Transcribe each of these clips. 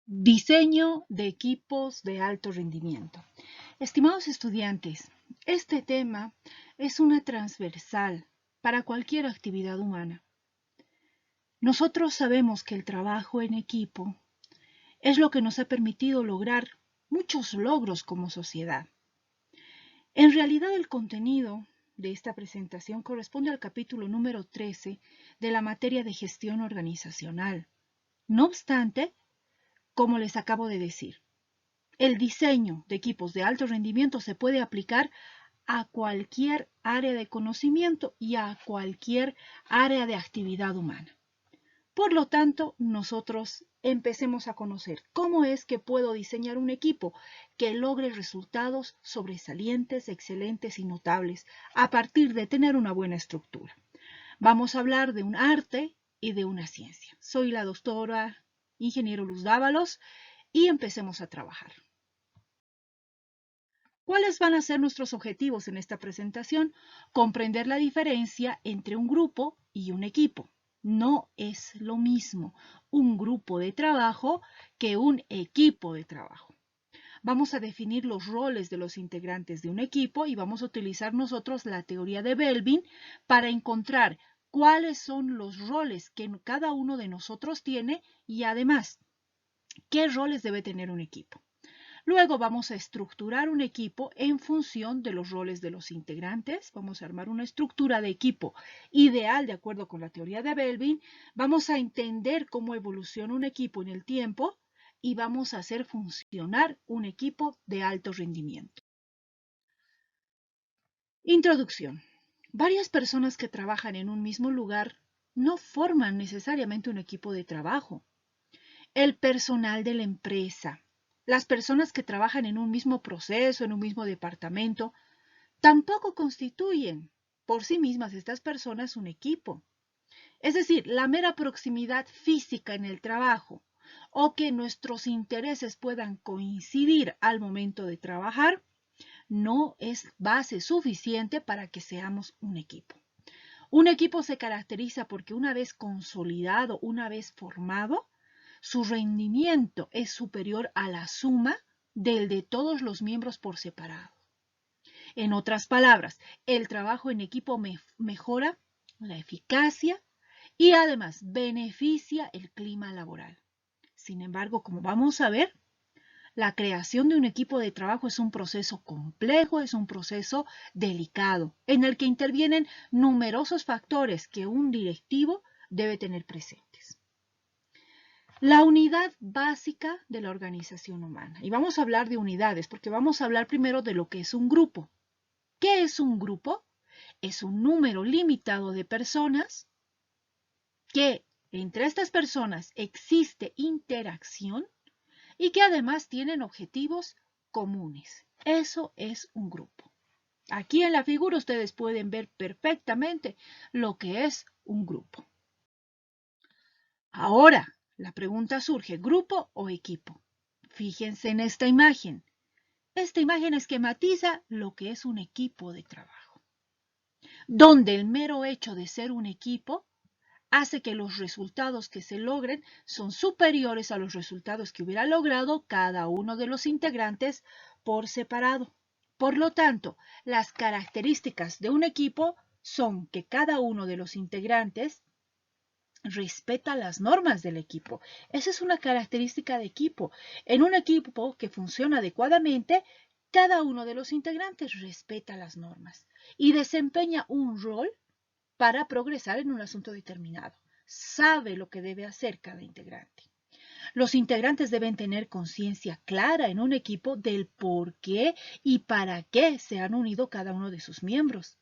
Diseño de equipos de alto rendimiento. Estimados estudiantes, este tema es una transversal para cualquier actividad humana. Nosotros sabemos que el trabajo en equipo es lo que nos ha permitido lograr muchos logros como sociedad. En realidad, el contenido de esta presentación corresponde al capítulo número 13 de la materia de gestión organizacional. No obstante, como les acabo de decir, el diseño de equipos de alto rendimiento se puede aplicar a cualquier área de conocimiento y a cualquier área de actividad humana. Por lo tanto, nosotros empecemos a conocer cómo es que puedo diseñar un equipo que logre resultados sobresalientes, excelentes y notables a partir de tener una buena estructura. Vamos a hablar de un arte y de una ciencia. Soy la doctora ingeniero Luz Dávalos y empecemos a trabajar. ¿Cuáles van a ser nuestros objetivos en esta presentación? Comprender la diferencia entre un grupo y un equipo. No es lo mismo un grupo de trabajo que un equipo de trabajo. Vamos a definir los roles de los integrantes de un equipo y vamos a utilizar nosotros la teoría de Belvin para encontrar cuáles son los roles que cada uno de nosotros tiene y además, qué roles debe tener un equipo. Luego vamos a estructurar un equipo en función de los roles de los integrantes. Vamos a armar una estructura de equipo ideal de acuerdo con la teoría de Belvin. Vamos a entender cómo evoluciona un equipo en el tiempo y vamos a hacer funcionar un equipo de alto rendimiento. Introducción. Varias personas que trabajan en un mismo lugar no forman necesariamente un equipo de trabajo. El personal de la empresa, las personas que trabajan en un mismo proceso, en un mismo departamento, tampoco constituyen por sí mismas estas personas un equipo. Es decir, la mera proximidad física en el trabajo o que nuestros intereses puedan coincidir al momento de trabajar no es base suficiente para que seamos un equipo. Un equipo se caracteriza porque una vez consolidado, una vez formado, su rendimiento es superior a la suma del de todos los miembros por separado. En otras palabras, el trabajo en equipo mejora la eficacia y además beneficia el clima laboral. Sin embargo, como vamos a ver, la creación de un equipo de trabajo es un proceso complejo, es un proceso delicado, en el que intervienen numerosos factores que un directivo debe tener presentes. La unidad básica de la organización humana. Y vamos a hablar de unidades, porque vamos a hablar primero de lo que es un grupo. ¿Qué es un grupo? Es un número limitado de personas que entre estas personas existe interacción y que además tienen objetivos comunes. Eso es un grupo. Aquí en la figura ustedes pueden ver perfectamente lo que es un grupo. Ahora, la pregunta surge, ¿grupo o equipo? Fíjense en esta imagen. Esta imagen esquematiza lo que es un equipo de trabajo, donde el mero hecho de ser un equipo hace que los resultados que se logren son superiores a los resultados que hubiera logrado cada uno de los integrantes por separado. Por lo tanto, las características de un equipo son que cada uno de los integrantes respeta las normas del equipo. Esa es una característica de equipo. En un equipo que funciona adecuadamente, cada uno de los integrantes respeta las normas y desempeña un rol para progresar en un asunto determinado. Sabe lo que debe hacer cada integrante. Los integrantes deben tener conciencia clara en un equipo del por qué y para qué se han unido cada uno de sus miembros.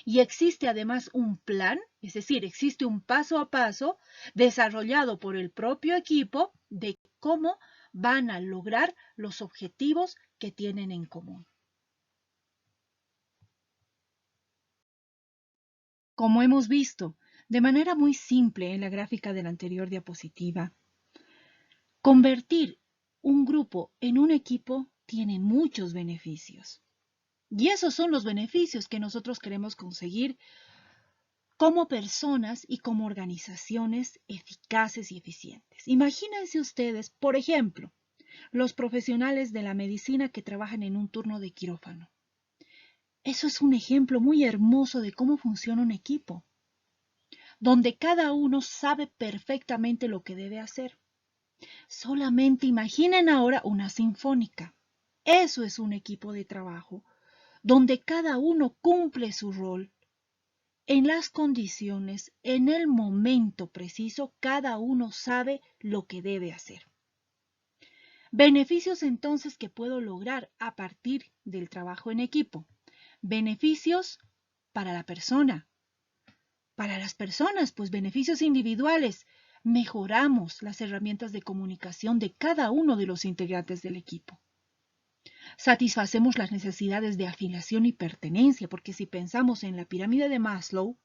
Y existe además un plan, es decir, existe un paso a paso desarrollado por el propio equipo de cómo van a lograr los objetivos que tienen en común. Como hemos visto de manera muy simple en la gráfica de la anterior diapositiva, convertir un grupo en un equipo tiene muchos beneficios. Y esos son los beneficios que nosotros queremos conseguir como personas y como organizaciones eficaces y eficientes. Imagínense ustedes, por ejemplo, los profesionales de la medicina que trabajan en un turno de quirófano. Eso es un ejemplo muy hermoso de cómo funciona un equipo, donde cada uno sabe perfectamente lo que debe hacer. Solamente imaginen ahora una sinfónica. Eso es un equipo de trabajo, donde cada uno cumple su rol. En las condiciones, en el momento preciso, cada uno sabe lo que debe hacer. Beneficios entonces que puedo lograr a partir del trabajo en equipo. Beneficios para la persona. Para las personas, pues beneficios individuales. Mejoramos las herramientas de comunicación de cada uno de los integrantes del equipo. Satisfacemos las necesidades de afiliación y pertenencia, porque si pensamos en la pirámide de Maslow,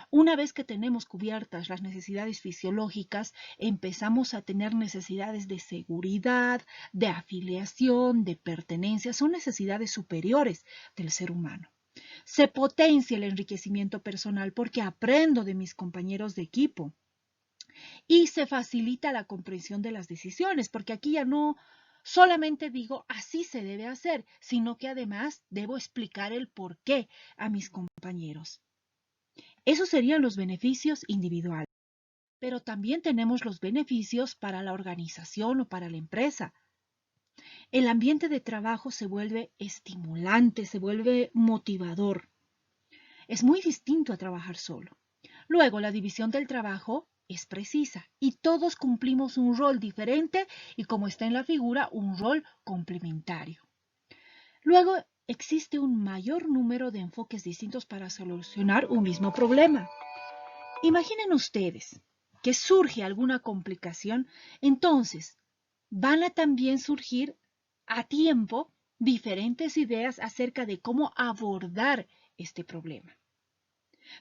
una vez que tenemos cubiertas las necesidades fisiológicas, empezamos a tener necesidades de seguridad, de afiliación, de pertenencia. Son necesidades superiores del ser humano. Se potencia el enriquecimiento personal porque aprendo de mis compañeros de equipo. Y se facilita la comprensión de las decisiones, porque aquí ya no solamente digo así se debe hacer, sino que además debo explicar el por qué a mis compañeros. Esos serían los beneficios individuales. Pero también tenemos los beneficios para la organización o para la empresa. El ambiente de trabajo se vuelve estimulante, se vuelve motivador. Es muy distinto a trabajar solo. Luego, la división del trabajo es precisa y todos cumplimos un rol diferente y, como está en la figura, un rol complementario. Luego, existe un mayor número de enfoques distintos para solucionar un mismo problema. Imaginen ustedes que surge alguna complicación, entonces van a también surgir a tiempo diferentes ideas acerca de cómo abordar este problema.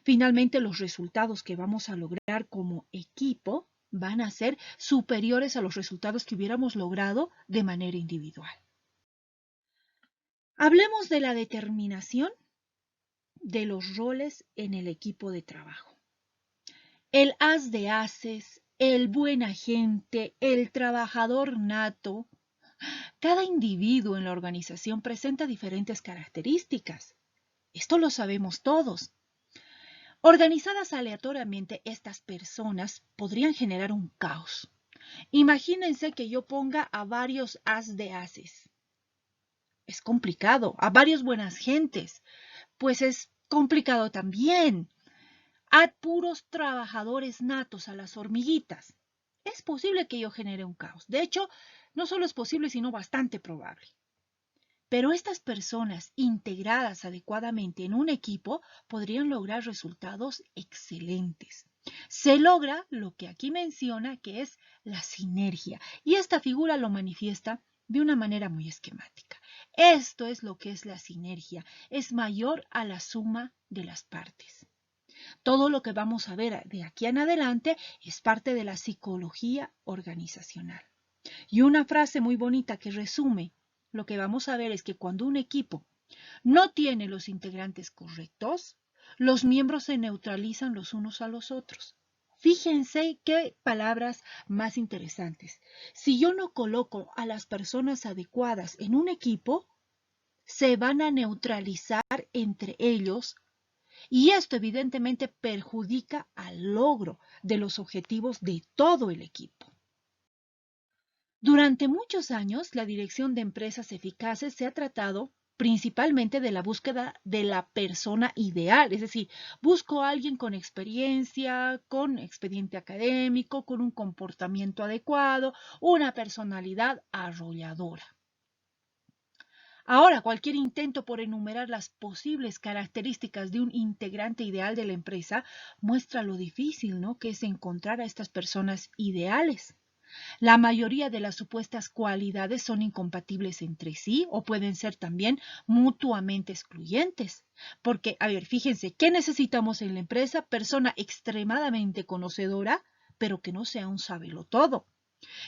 Finalmente, los resultados que vamos a lograr como equipo van a ser superiores a los resultados que hubiéramos logrado de manera individual. Hablemos de la determinación de los roles en el equipo de trabajo. El as de ases, el buen agente, el trabajador nato. Cada individuo en la organización presenta diferentes características. Esto lo sabemos todos. Organizadas aleatoriamente, estas personas podrían generar un caos. Imagínense que yo ponga a varios as de ases. Es complicado. A varios buenas gentes. Pues es complicado también. A puros trabajadores natos, a las hormiguitas. Es posible que yo genere un caos. De hecho, no solo es posible, sino bastante probable. Pero estas personas integradas adecuadamente en un equipo podrían lograr resultados excelentes. Se logra lo que aquí menciona, que es la sinergia, y esta figura lo manifiesta de una manera muy esquemática. Esto es lo que es la sinergia, es mayor a la suma de las partes. Todo lo que vamos a ver de aquí en adelante es parte de la psicología organizacional. Y una frase muy bonita que resume lo que vamos a ver es que cuando un equipo no tiene los integrantes correctos, los miembros se neutralizan los unos a los otros. Fíjense qué palabras más interesantes. Si yo no coloco a las personas adecuadas en un equipo, se van a neutralizar entre ellos y esto evidentemente perjudica al logro de los objetivos de todo el equipo. Durante muchos años, la dirección de empresas eficaces se ha tratado principalmente de la búsqueda de la persona ideal, es decir, busco a alguien con experiencia, con expediente académico, con un comportamiento adecuado, una personalidad arrolladora. Ahora, cualquier intento por enumerar las posibles características de un integrante ideal de la empresa muestra lo difícil, ¿no?, que es encontrar a estas personas ideales. La mayoría de las supuestas cualidades son incompatibles entre sí o pueden ser también mutuamente excluyentes. Porque, a ver, fíjense, ¿qué necesitamos en la empresa? Persona extremadamente conocedora, pero que no sea un sabelotodo.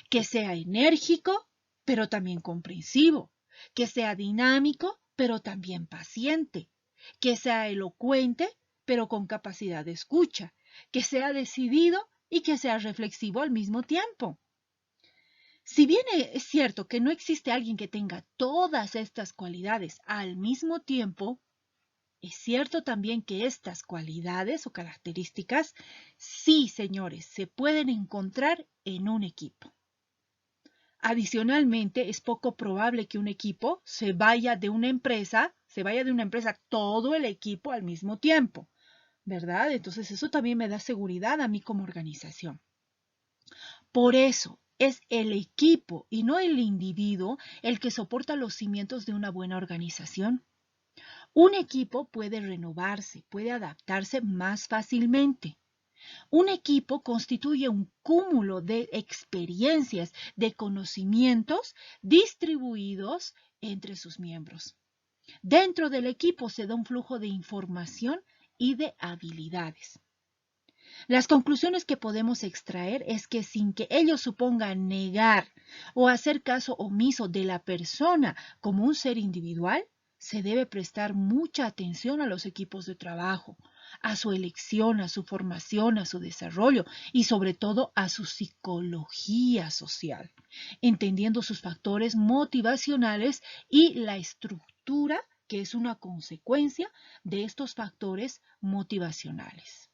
Que sea enérgico, pero también comprensivo. Que sea dinámico, pero también paciente. Que sea elocuente, pero con capacidad de escucha, que sea decidido y que sea reflexivo al mismo tiempo. Si bien es cierto que no existe alguien que tenga todas estas cualidades al mismo tiempo, es cierto también que estas cualidades o características, sí, señores, se pueden encontrar en un equipo. Adicionalmente, es poco probable que un equipo se vaya de una empresa todo el equipo al mismo tiempo, ¿verdad? Entonces, eso también me da seguridad a mí como organización. Por eso, es el equipo y no el individuo el que soporta los cimientos de una buena organización. Un equipo puede renovarse, puede adaptarse más fácilmente. Un equipo constituye un cúmulo de experiencias, de conocimientos distribuidos entre sus miembros. Dentro del equipo se da un flujo de información y de habilidades. Las conclusiones que podemos extraer es que sin que ello suponga negar o hacer caso omiso de la persona como un ser individual, se debe prestar mucha atención a los equipos de trabajo, a su elección, a su formación, a su desarrollo y sobre todo a su psicología social, entendiendo sus factores motivacionales y la estructura que es una consecuencia de estos factores motivacionales.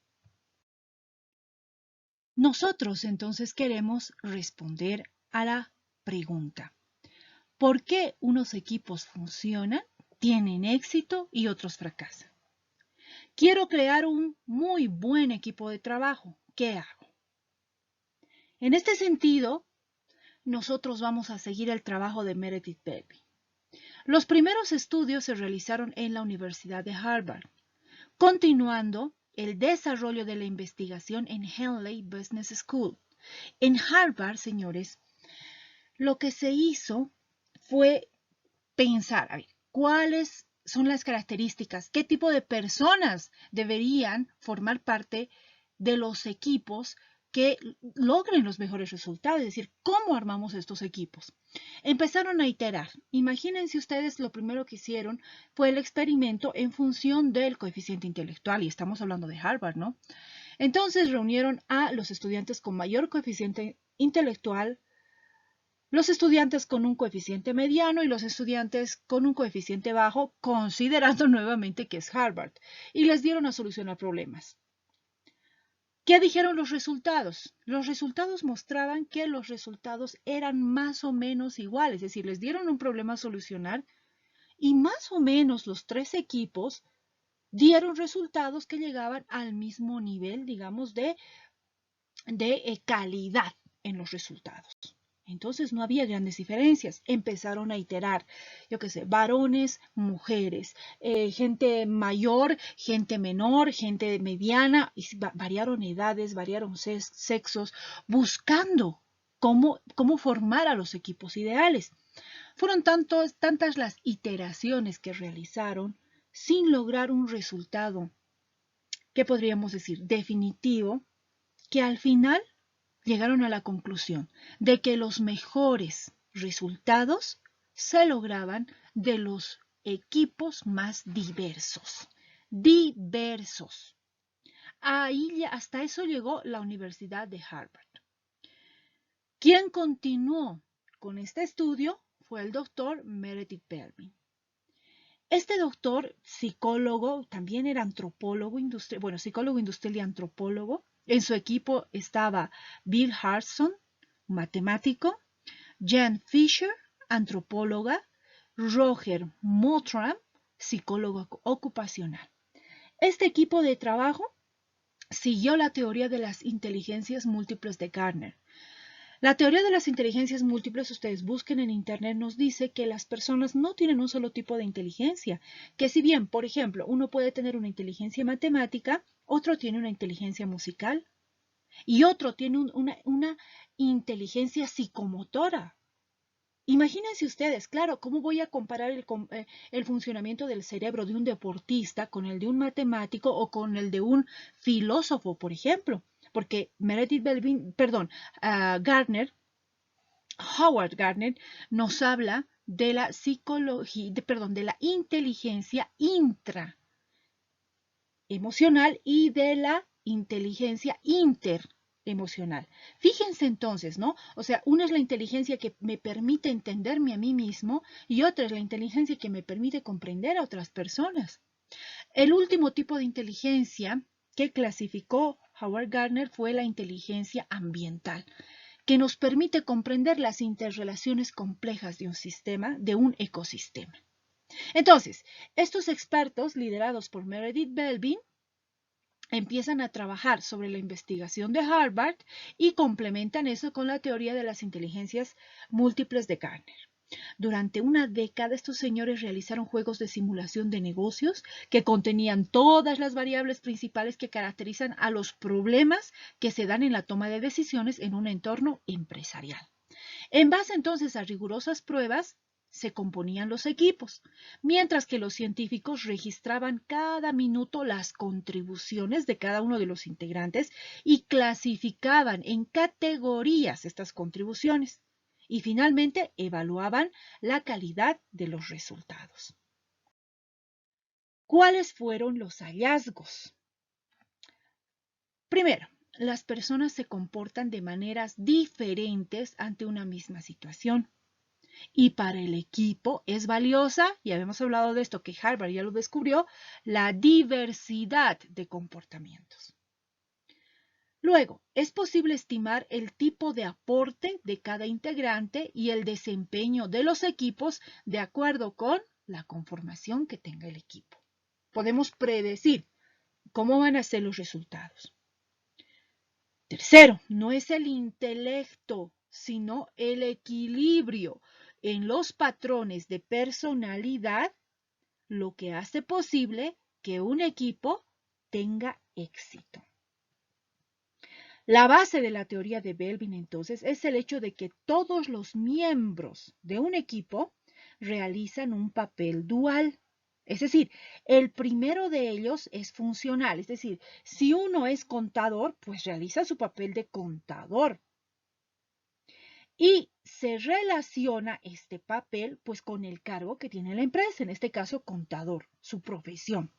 Nosotros entonces queremos responder a la pregunta: ¿por qué unos equipos funcionan, tienen éxito y otros fracasan? Quiero crear un muy buen equipo de trabajo. ¿Qué hago? En este sentido, nosotros vamos a seguir el trabajo de Meredith Bellby. Los primeros estudios se realizaron en la Universidad de Harvard, continuando el desarrollo de la investigación en Henley Business School. En Harvard, señores, lo que se hizo fue pensar, a ver, cuáles son las características, qué tipo de personas deberían formar parte de los equipos que logren los mejores resultados, es decir, cómo armamos estos equipos. Empezaron a iterar. Imagínense ustedes, lo primero que hicieron fue el experimento en función del coeficiente intelectual, y estamos hablando de Harvard, ¿no? Entonces reunieron a los estudiantes con mayor coeficiente intelectual, los estudiantes con un coeficiente mediano y los estudiantes con un coeficiente bajo, considerando nuevamente que es Harvard, y les dieron a solucionar problemas. ¿Qué dijeron los resultados? Los resultados mostraban que los resultados eran más o menos iguales, es decir, les dieron un problema a solucionar y más o menos los tres equipos dieron resultados que llegaban al mismo nivel, digamos, de calidad en los resultados. Entonces no había grandes diferencias. Empezaron a iterar, yo qué sé, varones, mujeres, gente mayor, gente menor, gente mediana, y variaron edades, variaron sexos, buscando cómo formar a los equipos ideales. Fueron tantas las iteraciones que realizaron sin lograr un resultado, ¿qué podríamos decir? Definitivo, que al final llegaron a la conclusión de que los mejores resultados se lograban de los equipos más diversos. Diversos. Ahí hasta eso llegó la Universidad de Harvard. Quien continuó con este estudio fue el doctor Meredith Bellby. Este doctor, psicólogo, también era antropólogo industrial, bueno, psicólogo industrial y antropólogo. En su equipo estaba Bill Hartson, matemático, Jan Fisher, antropóloga, Roger Mottram, psicólogo ocupacional. Este equipo de trabajo siguió la teoría de las inteligencias múltiples de Gardner. La teoría de las inteligencias múltiples, ustedes busquen en internet, nos dice que las personas no tienen un solo tipo de inteligencia, que si bien, por ejemplo, uno puede tener una inteligencia matemática, otro tiene una inteligencia musical y otro tiene una inteligencia psicomotora. Imagínense ustedes, claro, ¿cómo voy a comparar el funcionamiento del cerebro de un deportista con el de un matemático o con el de un filósofo, por ejemplo? Porque Howard Gardner nos habla de la psicología, de la inteligencia emocional y de la inteligencia interemocional. Fíjense entonces, ¿no? O sea, una es la inteligencia que me permite entenderme a mí mismo y otra es la inteligencia que me permite comprender a otras personas. El último tipo de inteligencia que clasificó Howard Gardner fue la inteligencia ambiental, que nos permite comprender las interrelaciones complejas de un sistema, de un ecosistema. Entonces, estos expertos, liderados por Meredith Belbin, empiezan a trabajar sobre la investigación de Harvard y complementan eso con la teoría de las inteligencias múltiples de Gardner. Durante una década, estos señores realizaron juegos de simulación de negocios que contenían todas las variables principales que caracterizan a los problemas que se dan en la toma de decisiones en un entorno empresarial. En base entonces a rigurosas pruebas, se componían los equipos, mientras que los científicos registraban cada minuto las contribuciones de cada uno de los integrantes y clasificaban en categorías estas contribuciones y finalmente evaluaban la calidad de los resultados. ¿Cuáles fueron los hallazgos? Primero, las personas se comportan de maneras diferentes ante una misma situación. Y para el equipo es valiosa, ya habíamos hablado de esto que Harvard ya lo descubrió, la diversidad de comportamientos. Luego, es posible estimar el tipo de aporte de cada integrante y el desempeño de los equipos de acuerdo con la conformación que tenga el equipo. Podemos predecir cómo van a ser los resultados. Tercero, no es el intelecto, sino el equilibrio en los patrones de personalidad lo que hace posible que un equipo tenga éxito. La base de la teoría de Belbin, entonces, es el hecho de que todos los miembros de un equipo realizan un papel dual. Es decir, el primero de ellos es funcional. Es decir, si uno es contador, pues realiza su papel de contador. Y se relaciona este papel pues con el cargo que tiene la empresa, en este caso contador, su profesión.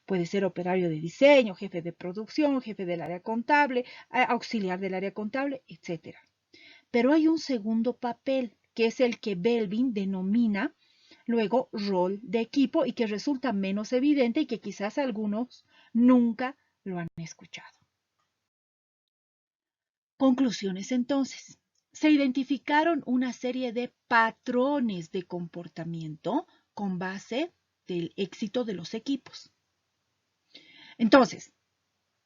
Puede ser operario de diseño, jefe de producción, jefe del área contable, auxiliar del área contable, etc. Pero hay un segundo papel, que es el que Belbin denomina luego rol de equipo y que resulta menos evidente y que quizás algunos nunca lo han escuchado. Conclusiones entonces. Se identificaron una serie de patrones de comportamiento con base del éxito de los equipos. Entonces,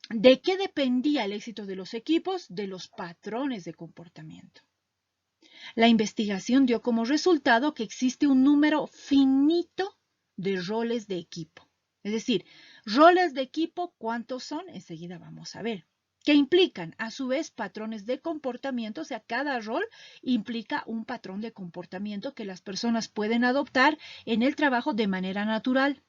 ¿de qué dependía el éxito de los equipos? De los patrones de comportamiento. La investigación dio como resultado que existe un número finito de roles de equipo. Es decir, roles de equipo, ¿cuántos son? Enseguida vamos a ver. Que implican, a su vez, patrones de comportamiento, o sea, cada rol implica un patrón de comportamiento que las personas pueden adoptar en el trabajo de manera natural.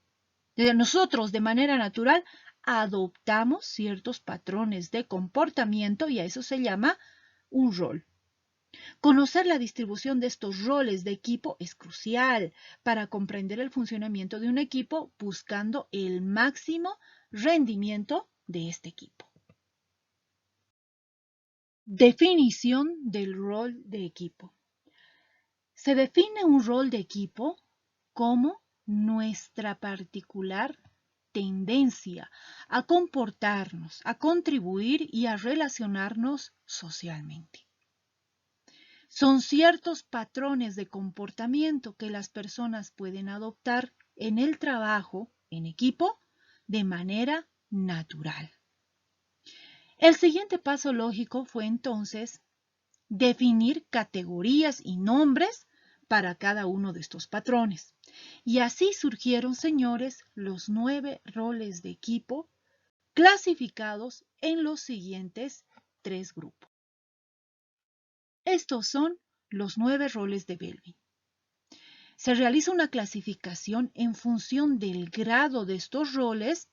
Nosotros, de manera natural, adoptamos ciertos patrones de comportamiento y a eso se llama un rol. Conocer la distribución de estos roles de equipo es crucial para comprender el funcionamiento de un equipo buscando el máximo rendimiento de este equipo. Definición del rol de equipo. Se define un rol de equipo como nuestra particular tendencia a comportarnos, a contribuir y a relacionarnos socialmente. Son ciertos patrones de comportamiento que las personas pueden adoptar en el trabajo, en equipo, de manera natural. El siguiente paso lógico fue entonces definir categorías y nombres para cada uno de estos patrones. Y así surgieron, señores, los 9 roles de equipo clasificados en los siguientes 3 grupos. Estos son los 9 roles de Belbin. Se realiza una clasificación en función del grado de estos roles,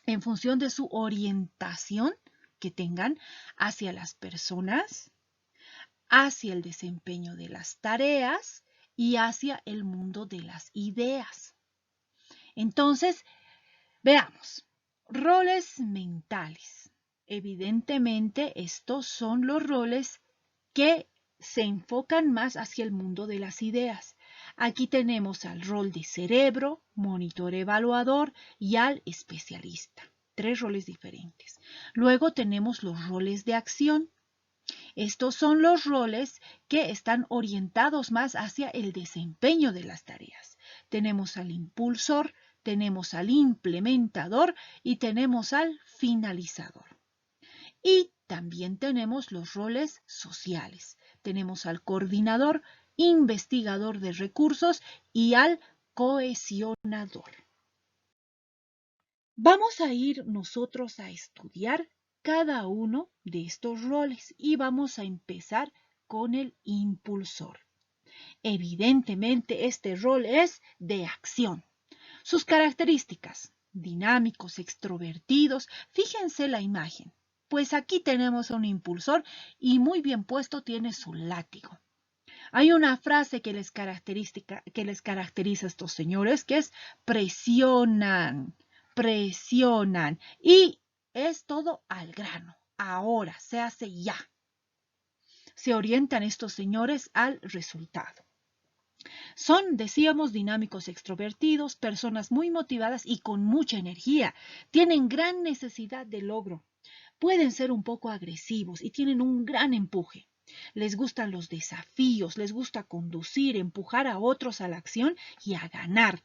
en función de su orientación que tengan hacia las personas, hacia el desempeño de las tareas y hacia el mundo de las ideas. Entonces, veamos. Roles mentales. Evidentemente, estos son los roles que se enfocan más hacia el mundo de las ideas. Aquí tenemos al rol de cerebro, monitor evaluador y al especialista. Tres roles diferentes. Luego tenemos los roles de acción. Estos son los roles que están orientados más hacia el desempeño de las tareas. Tenemos al impulsor, tenemos al implementador y tenemos al finalizador. Y también tenemos los roles sociales. Tenemos al coordinador, investigador de recursos y al cohesionador. Vamos a ir nosotros a estudiar cada uno de estos roles y vamos a empezar con el impulsor. Evidentemente, este rol es de acción. Sus características: dinámicos, extrovertidos. Fíjense la imagen. Pues aquí tenemos un impulsor y muy bien puesto tiene su látigo. Hay una frase que les caracteriza a estos señores, que es presionan, presionan. Y es todo al grano. Ahora, se hace ya. Se orientan estos señores al resultado. Son, decíamos, dinámicos extrovertidos, personas muy motivadas y con mucha energía. Tienen gran necesidad de logro. Pueden ser un poco agresivos y tienen un gran empuje. Les gustan los desafíos, les gusta conducir, empujar a otros a la acción y a ganar.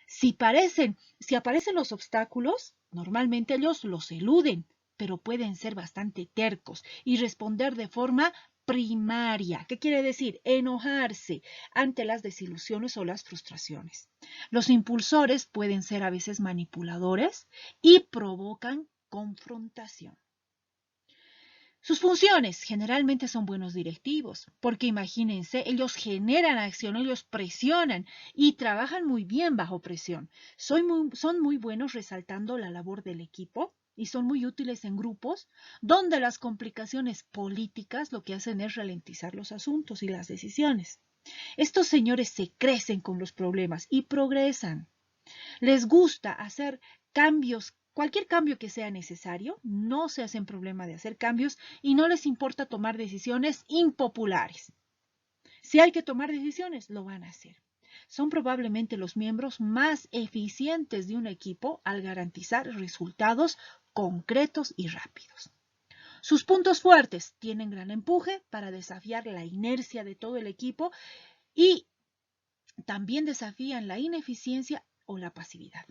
Si aparecen los obstáculos, normalmente ellos los eluden, pero pueden ser bastante tercos y responder de forma primaria. ¿Qué quiere decir? Enojarse ante las desilusiones o las frustraciones. Los impulsores pueden ser a veces manipuladores y provocan confrontación. Sus funciones generalmente son buenos directivos, porque imagínense, ellos generan acción, ellos presionan y trabajan muy bien bajo presión. Son muy buenos resaltando la labor del equipo y son muy útiles en grupos donde las complicaciones políticas lo que hacen es ralentizar los asuntos y las decisiones. Estos señores se crecen con los problemas y progresan. Les gusta hacer cambios, cualquier cambio que sea necesario, no se hacen problema de hacer cambios y no les importa tomar decisiones impopulares. Si hay que tomar decisiones, lo van a hacer. Son probablemente los miembros más eficientes de un equipo al garantizar resultados concretos y rápidos. Sus puntos fuertes: tienen gran empuje para desafiar la inercia de todo el equipo y también desafían la ineficiencia o la pasividad.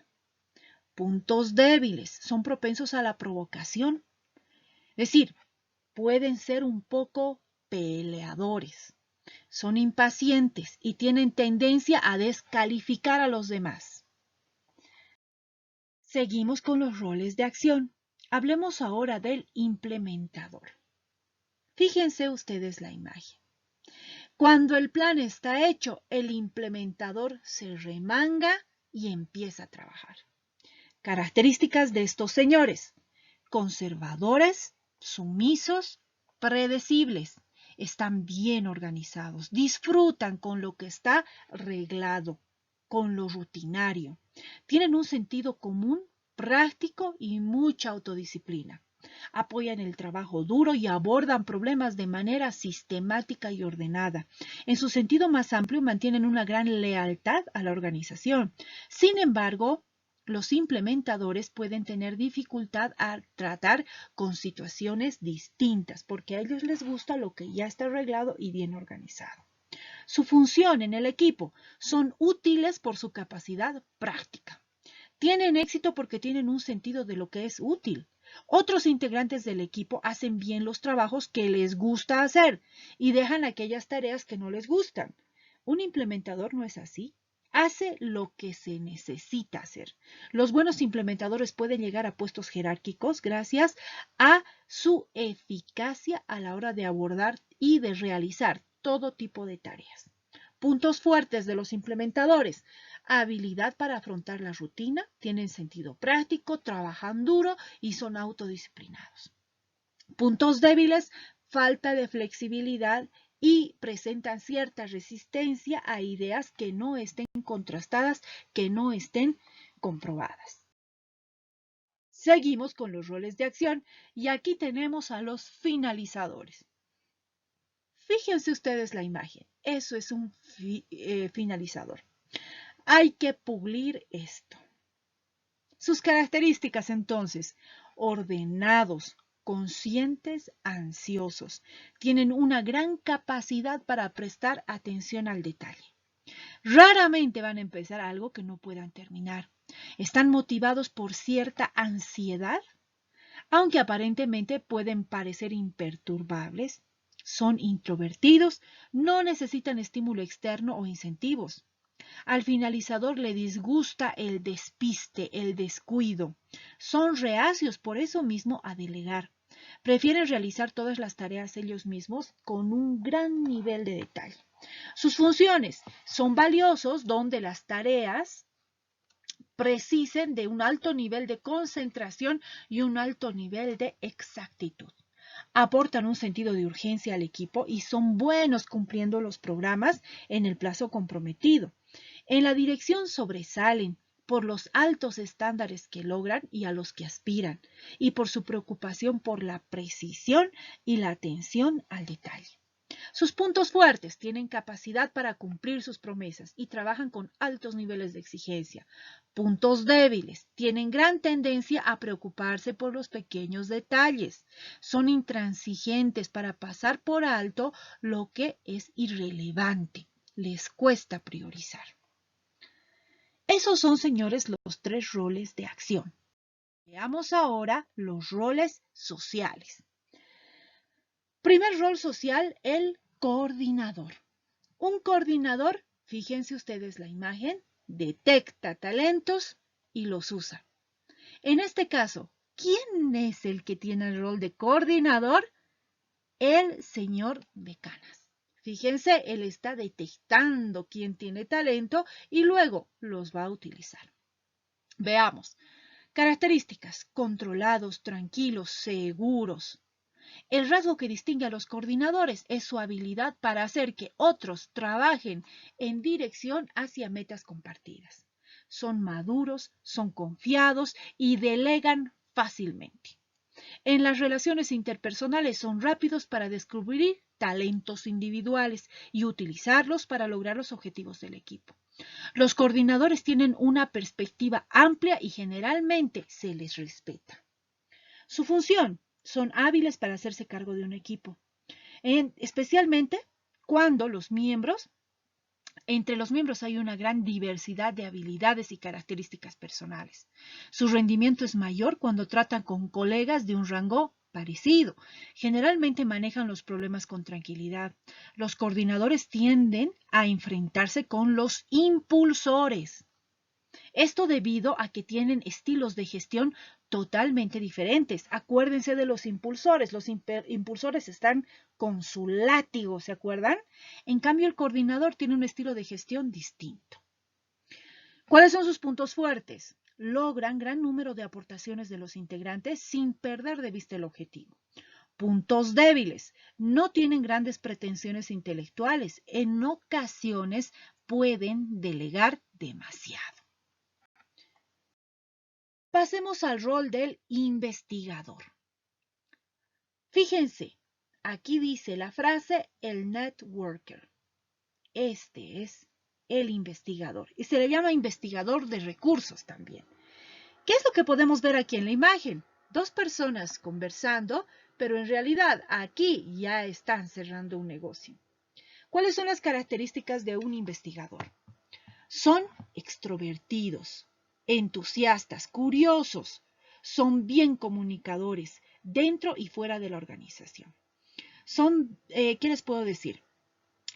Puntos débiles: son propensos a la provocación, es decir, pueden ser un poco peleadores, son impacientes y tienen tendencia a descalificar a los demás. Seguimos con los roles de acción. Hablemos ahora del implementador. Fíjense ustedes la imagen. Cuando el plan está hecho, el implementador se remanga y empieza a trabajar. Características de estos señores: conservadores, sumisos, predecibles. Están bien organizados, disfrutan con lo que está reglado, con lo rutinario. Tienen un sentido común, práctico y mucha autodisciplina. Apoyan el trabajo duro y abordan problemas de manera sistemática y ordenada. En su sentido más amplio, mantienen una gran lealtad a la organización. Sin embargo, los implementadores pueden tener dificultad a tratar con situaciones distintas porque a ellos les gusta lo que ya está arreglado y bien organizado. Su función en el equipo: son útiles por su capacidad práctica. Tienen éxito porque tienen un sentido de lo que es útil. Otros integrantes del equipo hacen bien los trabajos que les gusta hacer y dejan aquellas tareas que no les gustan. Un implementador no es así. Hace lo que se necesita hacer. Los buenos implementadores pueden llegar a puestos jerárquicos gracias a su eficacia a la hora de abordar y de realizar todo tipo de tareas. Puntos fuertes de los implementadores: habilidad para afrontar la rutina, tienen sentido práctico, trabajan duro y son autodisciplinados. Puntos débiles: falta de flexibilidad y presentan cierta resistencia a ideas que no estén contrastadas, que no estén comprobadas. Seguimos con los roles de acción y aquí tenemos a los finalizadores. Fíjense ustedes la imagen, eso es un finalizador. Hay que pulir esto. Sus características entonces, ordenados, conscientes, ansiosos. Tienen una gran capacidad para prestar atención al detalle. Raramente van a empezar algo que no puedan terminar. Están motivados por cierta ansiedad, aunque aparentemente pueden parecer imperturbables. Son introvertidos, no necesitan estímulo externo o incentivos. Al finalizador le disgusta el despiste, el descuido. Son reacios por eso mismo a delegar. Prefieren realizar todas las tareas ellos mismos con un gran nivel de detalle. Sus funciones son valiosos donde las tareas precisen de un alto nivel de concentración y un alto nivel de exactitud. Aportan un sentido de urgencia al equipo y son buenos cumpliendo los programas en el plazo comprometido. En la dirección sobresalen por los altos estándares que logran y a los que aspiran, y por su preocupación por la precisión y la atención al detalle. Sus puntos fuertes: tienen capacidad para cumplir sus promesas y trabajan con altos niveles de exigencia. Puntos débiles: tienen gran tendencia a preocuparse por los pequeños detalles. Son intransigentes para pasar por alto lo que es irrelevante. Les cuesta priorizar. Esos son, señores, los 3 roles de acción. Veamos ahora los roles sociales. Primer rol social, el coordinador. Un coordinador, fíjense ustedes la imagen, detecta talentos y los usa. En este caso, ¿quién es el que tiene el rol de coordinador? El señor Decanas. Fíjense, él está detectando quién tiene talento y luego los va a utilizar. Veamos. Características: controlados, tranquilos, seguros. El rasgo que distingue a los coordinadores es su habilidad para hacer que otros trabajen en dirección hacia metas compartidas. Son maduros, son confiados y delegan fácilmente. En las relaciones interpersonales son rápidos para descubrir talentos individuales y utilizarlos para lograr los objetivos del equipo. Los coordinadores tienen una perspectiva amplia y generalmente se les respeta. Su función: son hábiles para hacerse cargo de un equipo, especialmente cuando entre los miembros hay una gran diversidad de habilidades y características personales. Su rendimiento es mayor cuando tratan con colegas de un rango parecido. Generalmente manejan los problemas con tranquilidad. Los coordinadores tienden a enfrentarse con los impulsores. Esto debido a que tienen estilos de gestión totalmente diferentes. Acuérdense de los impulsores. Los impulsores están con su látigo, ¿se acuerdan? En cambio, el coordinador tiene un estilo de gestión distinto. ¿Cuáles son sus puntos fuertes? Logran gran número de aportaciones de los integrantes sin perder de vista el objetivo. Puntos débiles: no tienen grandes pretensiones intelectuales. En ocasiones pueden delegar demasiado. Pasemos al rol del investigador. Fíjense, aquí dice la frase el networker. Este es el investigador y se le llama investigador de recursos también. ¿Qué es lo que podemos ver aquí en la imagen? 2 personas conversando, pero en realidad aquí ya están cerrando un negocio. ¿Cuáles son las características de un investigador? Son extrovertidos, entusiastas, curiosos, son bien comunicadores dentro y fuera de la organización. Son, ¿qué les puedo decir?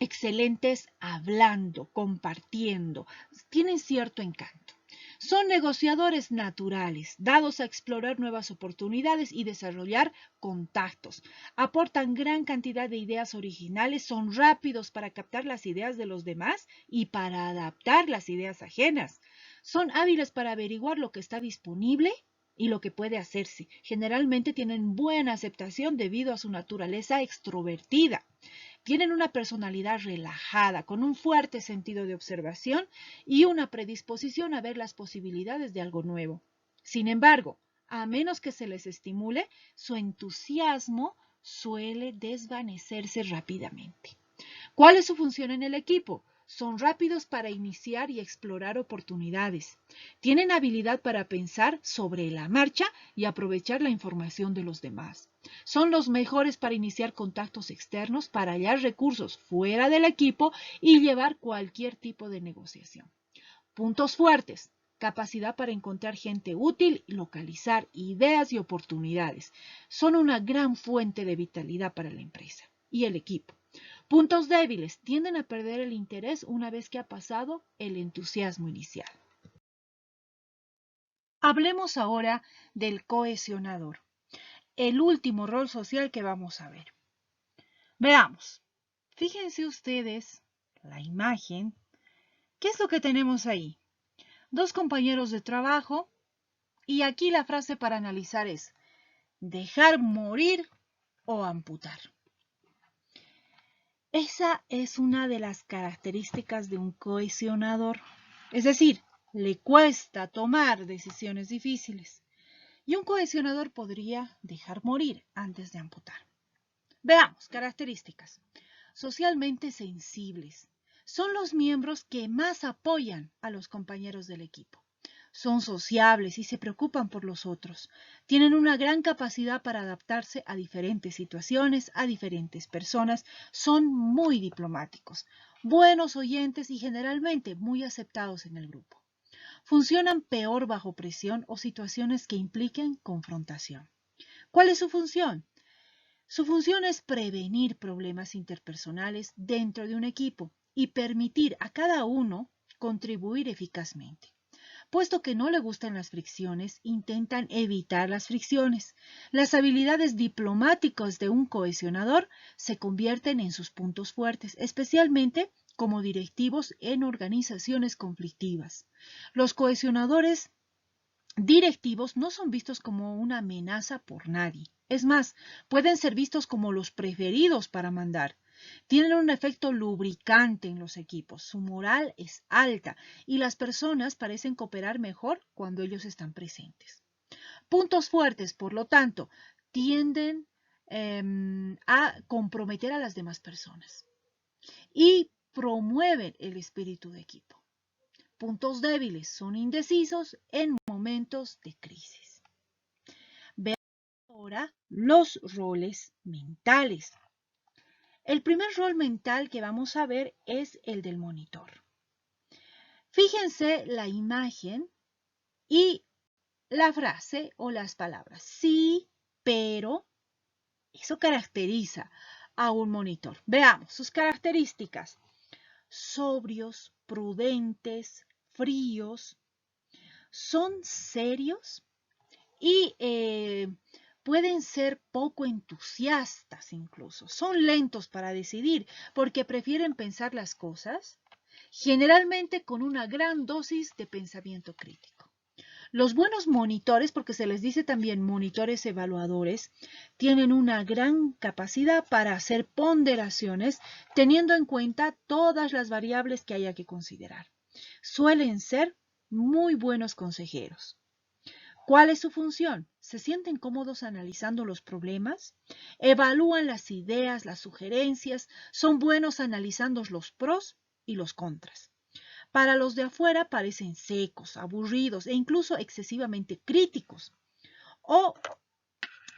Excelentes hablando, compartiendo, tienen cierto encanto. Son negociadores naturales, dados a explorar nuevas oportunidades y desarrollar contactos. Aportan gran cantidad de ideas originales, son rápidos para captar las ideas de los demás y para adaptar las ideas ajenas. Son hábiles para averiguar lo que está disponible y lo que puede hacerse. Generalmente tienen buena aceptación debido a su naturaleza extrovertida. Tienen una personalidad relajada, con un fuerte sentido de observación y una predisposición a ver las posibilidades de algo nuevo. Sin embargo, A menos que se les estimule, su entusiasmo suele desvanecerse rápidamente. ¿Cuál es su función en el equipo? Son rápidos para iniciar y explorar oportunidades. Tienen habilidad para pensar sobre la marcha y aprovechar la información de los demás. Son los mejores para iniciar contactos externos, para hallar recursos fuera del equipo y llevar cualquier tipo de negociación. Puntos fuertes. Capacidad para encontrar gente útil y localizar ideas y oportunidades. Son una gran fuente de vitalidad para la empresa y el equipo. Puntos débiles. Tienden a perder el interés una vez que ha pasado el entusiasmo inicial. Hablemos ahora del cohesionador, el último rol social que vamos a ver. Veamos. Fíjense ustedes la imagen. ¿Qué es lo que tenemos ahí? Dos compañeros de trabajo y aquí la frase para analizar es dejar morir o amputar. Esa es una de las características de un cohesionador, es decir, le cuesta tomar decisiones difíciles y un cohesionador podría dejar morir antes de amputar. Veamos, características. Socialmente sensibles. Son los miembros que más apoyan a los compañeros del equipo. Son sociables y se preocupan por los otros. Tienen una gran capacidad para adaptarse a diferentes situaciones, a diferentes personas. Son muy diplomáticos, buenos oyentes y generalmente muy aceptados en el grupo. Funcionan peor bajo presión o situaciones que impliquen confrontación. ¿Cuál es su función? Su función es prevenir problemas interpersonales dentro de un equipo y permitir a cada uno contribuir eficazmente. Puesto que no le gustan las fricciones, intentan evitar las fricciones. Las habilidades diplomáticas de un cohesionador se convierten en sus puntos fuertes, especialmente como directivos en organizaciones conflictivas. Los cohesionadores directivos no son vistos como una amenaza por nadie. Es más, pueden ser vistos como los preferidos para mandar. Tienen un efecto lubricante en los equipos, su moral es alta y las personas parecen cooperar mejor cuando ellos están presentes. Puntos fuertes, por lo tanto, tienden a comprometer a las demás personas y promueven el espíritu de equipo. Puntos débiles, son indecisos en momentos de crisis. Veamos ahora los roles mentales. El primer rol mental que vamos a ver es el del monitor. Fíjense la imagen y la frase o las palabras. Sí, pero, eso caracteriza a un monitor. Veamos sus características. Sobrios, prudentes, fríos, son serios y pueden ser poco entusiastas incluso. Son lentos para decidir porque prefieren pensar las cosas, generalmente con una gran dosis de pensamiento crítico. Los buenos monitores, porque se les dice también monitores evaluadores, tienen una gran capacidad para hacer ponderaciones teniendo en cuenta todas las variables que haya que considerar. Suelen ser muy buenos consejeros. ¿Cuál es su función? ¿Se sienten cómodos analizando los problemas? Evalúan las ideas, las sugerencias, son buenos analizando los pros y los contras. Para los de afuera parecen secos, aburridos e incluso excesivamente críticos. O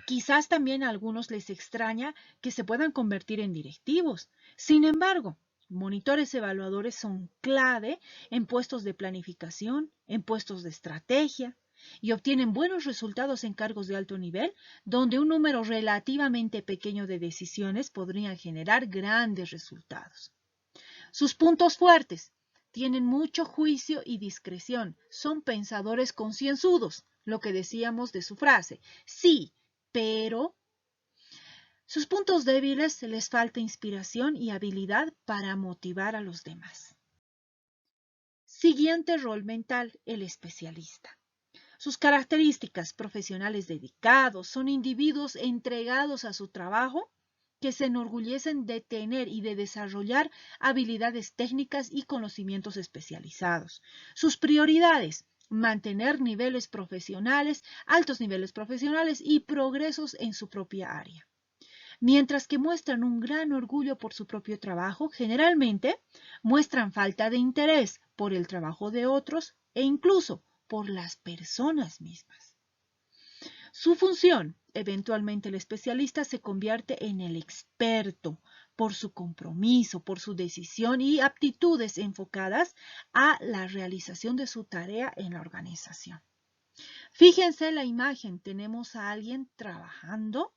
quizás también a algunos les extraña que se puedan convertir en directivos. Sin embargo, monitores evaluadores son clave en puestos de planificación, en puestos de estrategia y obtienen buenos resultados en cargos de alto nivel, donde un número relativamente pequeño de decisiones podrían generar grandes resultados. Sus puntos fuertes. Tienen mucho juicio y discreción. Son pensadores concienzudos, lo que decíamos de su frase. Sí, pero sus puntos débiles les falta inspiración y habilidad para motivar a los demás. Siguiente rol mental, el especialista. Sus características profesionales dedicados son individuos entregados a su trabajo que se enorgullecen de tener y de desarrollar habilidades técnicas y conocimientos especializados. Sus prioridades, mantener niveles profesionales, altos niveles profesionales y progresos en su propia área. Mientras que muestran un gran orgullo por su propio trabajo, generalmente muestran falta de interés por el trabajo de otros e incluso por las personas mismas. Su función, eventualmente el especialista se convierte en el experto por su compromiso, por su decisión y aptitudes enfocadas a la realización de su tarea en la organización. Fíjense en la imagen, tenemos a alguien trabajando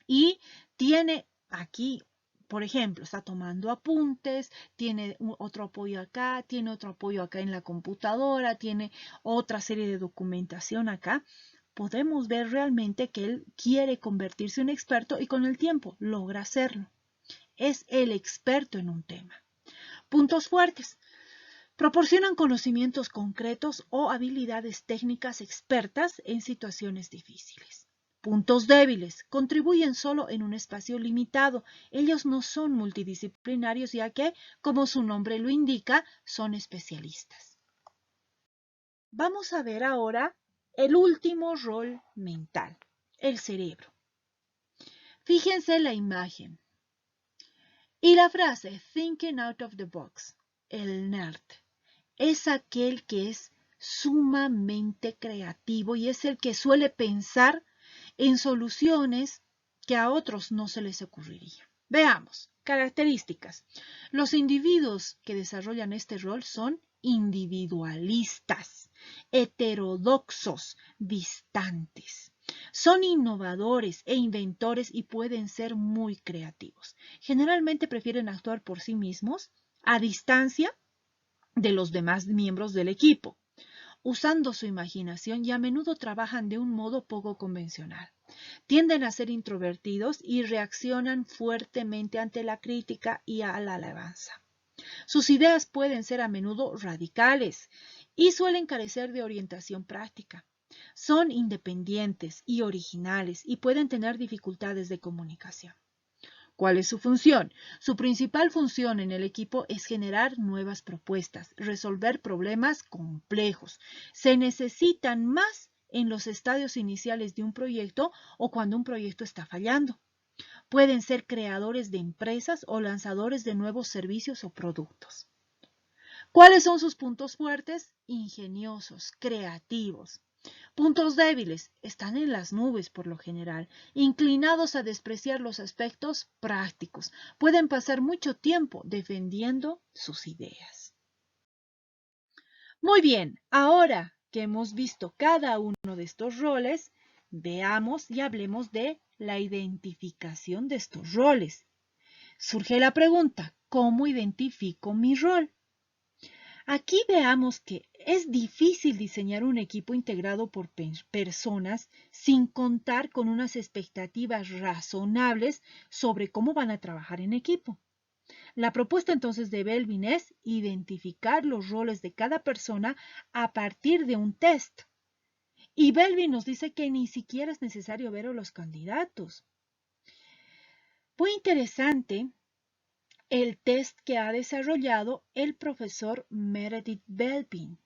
y tiene aquí, por ejemplo, está tomando apuntes, tiene otro apoyo acá, tiene otro apoyo acá en la computadora, tiene otra serie de documentación acá. Podemos ver realmente que él quiere convertirse en experto y con el tiempo logra hacerlo. Es el experto en un tema. Puntos fuertes. Proporcionan conocimientos concretos o habilidades técnicas expertas en situaciones difíciles. Puntos débiles. Contribuyen solo en un espacio limitado. Ellos no son multidisciplinarios ya que, como su nombre lo indica, son especialistas. Vamos a ver ahora el último rol mental, el cerebro. Fíjense en la imagen. Y la frase thinking out of the box, el nerd, es aquel que es sumamente creativo y es el que suele pensar en soluciones que a otros no se les ocurriría. Veamos, características. Los individuos que desarrollan este rol son individualistas, heterodoxos, distantes. Son innovadores e inventores y pueden ser muy creativos. Generalmente prefieren actuar por sí mismos a distancia de los demás miembros del equipo, usando su imaginación y a menudo trabajan de un modo poco convencional. Tienden a ser introvertidos y reaccionan fuertemente ante la crítica y a la alabanza. Sus ideas pueden ser a menudo radicales y suelen carecer de orientación práctica. Son independientes y originales y pueden tener dificultades de comunicación. ¿Cuál es su función? Su principal función en el equipo es generar nuevas propuestas, resolver problemas complejos. Se necesitan más en los estadios iniciales de un proyecto o cuando un proyecto está fallando. Pueden ser creadores de empresas o lanzadores de nuevos servicios o productos. ¿Cuáles son sus puntos fuertes? Ingeniosos, creativos. Puntos débiles. Están en las nubes por lo general, inclinados a despreciar los aspectos prácticos. Pueden pasar mucho tiempo defendiendo sus ideas. Muy bien, ahora que hemos visto cada uno de estos roles, veamos y hablemos de la identificación de estos roles. Surge la pregunta, ¿cómo identifico mi rol? Aquí veamos que es difícil diseñar un equipo integrado por personas sin contar con unas expectativas razonables sobre cómo van a trabajar en equipo. La propuesta entonces de Belvin es identificar los roles de cada persona a partir de un test. Y Belvin nos dice que ni siquiera es necesario ver a los candidatos. Muy interesante el test que ha desarrollado el profesor Meredith Belvin.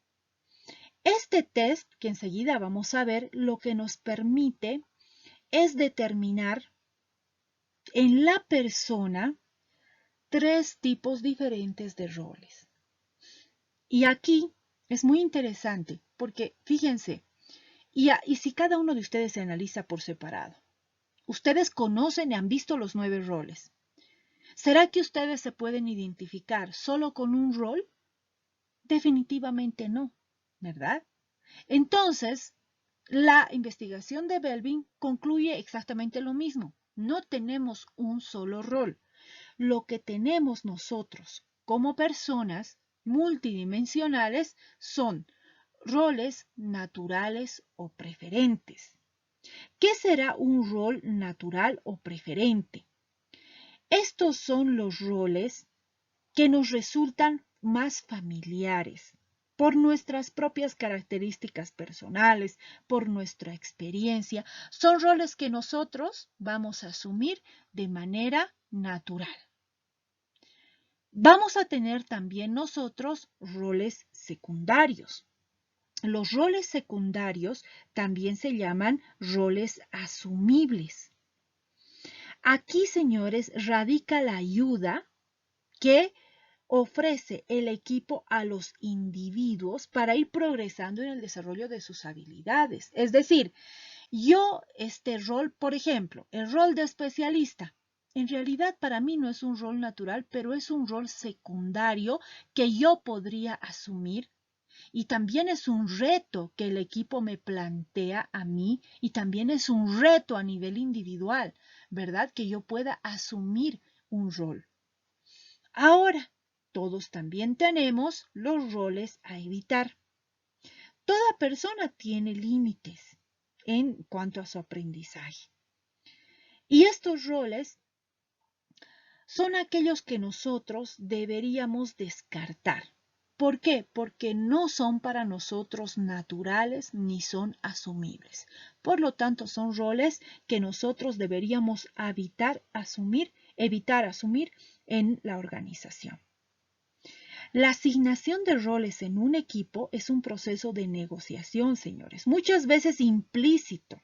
Este test, que enseguida vamos a ver, lo que nos permite es determinar en la persona 3 tipos diferentes de roles. Y aquí es muy interesante porque, fíjense, y si cada uno de ustedes se analiza por separado, ustedes conocen y han visto los 9 roles. ¿Será que ustedes se pueden identificar solo con un rol? Definitivamente no, ¿verdad? Entonces, la investigación de Belvin concluye exactamente lo mismo. No tenemos un solo rol. Lo que tenemos nosotros como personas multidimensionales son roles naturales o preferentes. ¿Qué será un rol natural o preferente? Estos son los roles que nos resultan más familiares por nuestras propias características personales, por nuestra experiencia. Son roles que nosotros vamos a asumir de manera natural. Vamos a tener también nosotros roles secundarios. Los roles secundarios también se llaman roles asumibles. Aquí, señores, radica la ayuda que ofrece el equipo a los individuos para ir progresando en el desarrollo de sus habilidades. Es decir, yo este rol, por ejemplo, el rol de especialista, en realidad para mí no es un rol natural, pero es un rol secundario que yo podría asumir. Y también es un reto que el equipo me plantea a mí y también es un reto a nivel individual, ¿verdad? Que yo pueda asumir un rol. Ahora, todos también tenemos los roles a evitar. Toda persona tiene límites en cuanto a su aprendizaje. Y estos roles son aquellos que nosotros deberíamos descartar. ¿Por qué? Porque no son para nosotros naturales ni son asumibles. Por lo tanto, son roles que nosotros deberíamos evitar asumir en la organización. La asignación de roles en un equipo es un proceso de negociación, señores, muchas veces implícito.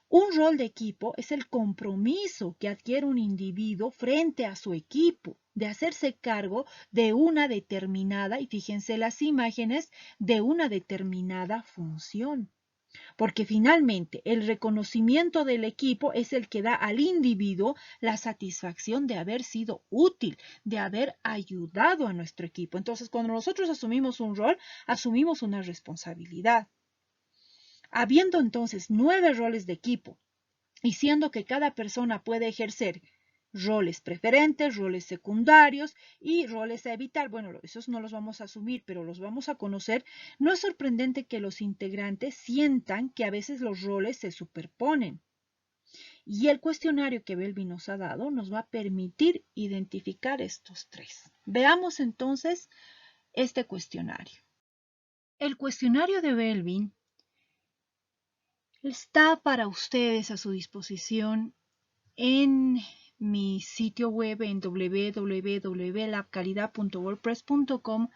Un rol de equipo es el compromiso que adquiere un individuo frente a su equipo de hacerse cargo de una determinada, y fíjense las imágenes, de una determinada función. Porque finalmente el reconocimiento del equipo es el que da al individuo la satisfacción de haber sido útil, de haber ayudado a nuestro equipo. Entonces, cuando nosotros asumimos un rol, asumimos una responsabilidad. Habiendo entonces 9 roles de equipo y siendo que cada persona puede ejercer roles preferentes, roles secundarios y roles a evitar. Bueno, esos no los vamos a asumir, pero los vamos a conocer. No es sorprendente que los integrantes sientan que a veces los roles se superponen. Y el cuestionario que Belvin nos ha dado nos va a permitir identificar estos 3. Veamos entonces este cuestionario. El cuestionario de Belvin está para ustedes a su disposición en mi sitio web en www.labcalidad.wordpress.com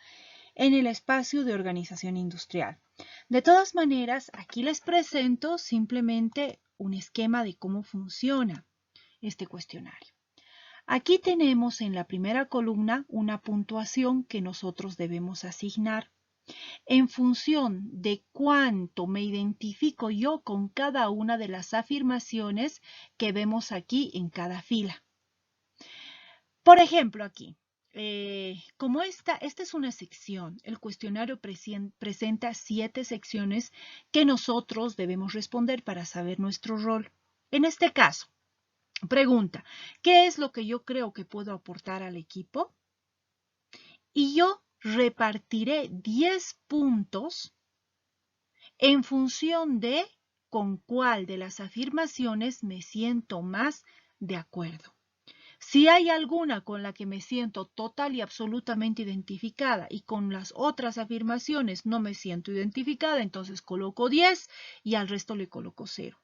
en el espacio de organización industrial. De todas maneras, aquí les presento simplemente un esquema de cómo funciona este cuestionario. Aquí tenemos en la primera columna una puntuación que nosotros debemos asignar en función de cuánto me identifico yo con cada una de las afirmaciones que vemos aquí en cada fila. Por ejemplo, aquí, como esta es una sección, el cuestionario presenta 7 secciones que nosotros debemos responder para saber nuestro rol. En este caso, pregunta, ¿qué es lo que yo creo que puedo aportar al equipo? Y yo repartiré 10 puntos en función de con cuál de las afirmaciones me siento más de acuerdo. Si hay alguna con la que me siento total y absolutamente identificada y con las otras afirmaciones no me siento identificada, entonces coloco 10 y al resto le coloco 0.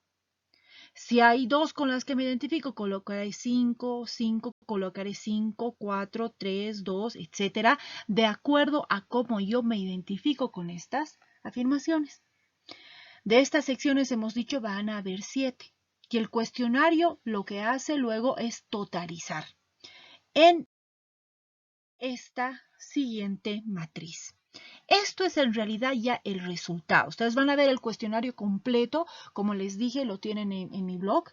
Si hay 2 con las que me identifico, colocaré 5, colocaré 5, 4, 3, 2, etcétera, de acuerdo a cómo yo me identifico con estas afirmaciones. De estas secciones hemos dicho van a haber 7. Y el cuestionario lo que hace luego es totalizar en esta siguiente matriz. Esto es en realidad ya el resultado. Ustedes van a ver el cuestionario completo, como les dije, lo tienen en mi blog,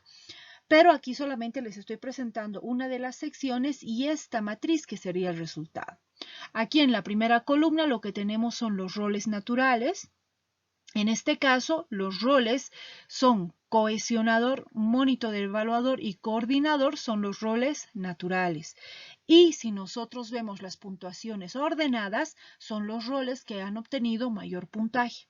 pero aquí solamente les estoy presentando una de las secciones y esta matriz que sería el resultado. Aquí en la primera columna lo que tenemos son los roles naturales. En este caso, los roles son cohesionador, monitor, evaluador y coordinador son los roles naturales. Y si nosotros vemos las puntuaciones ordenadas, son los roles que han obtenido mayor puntaje.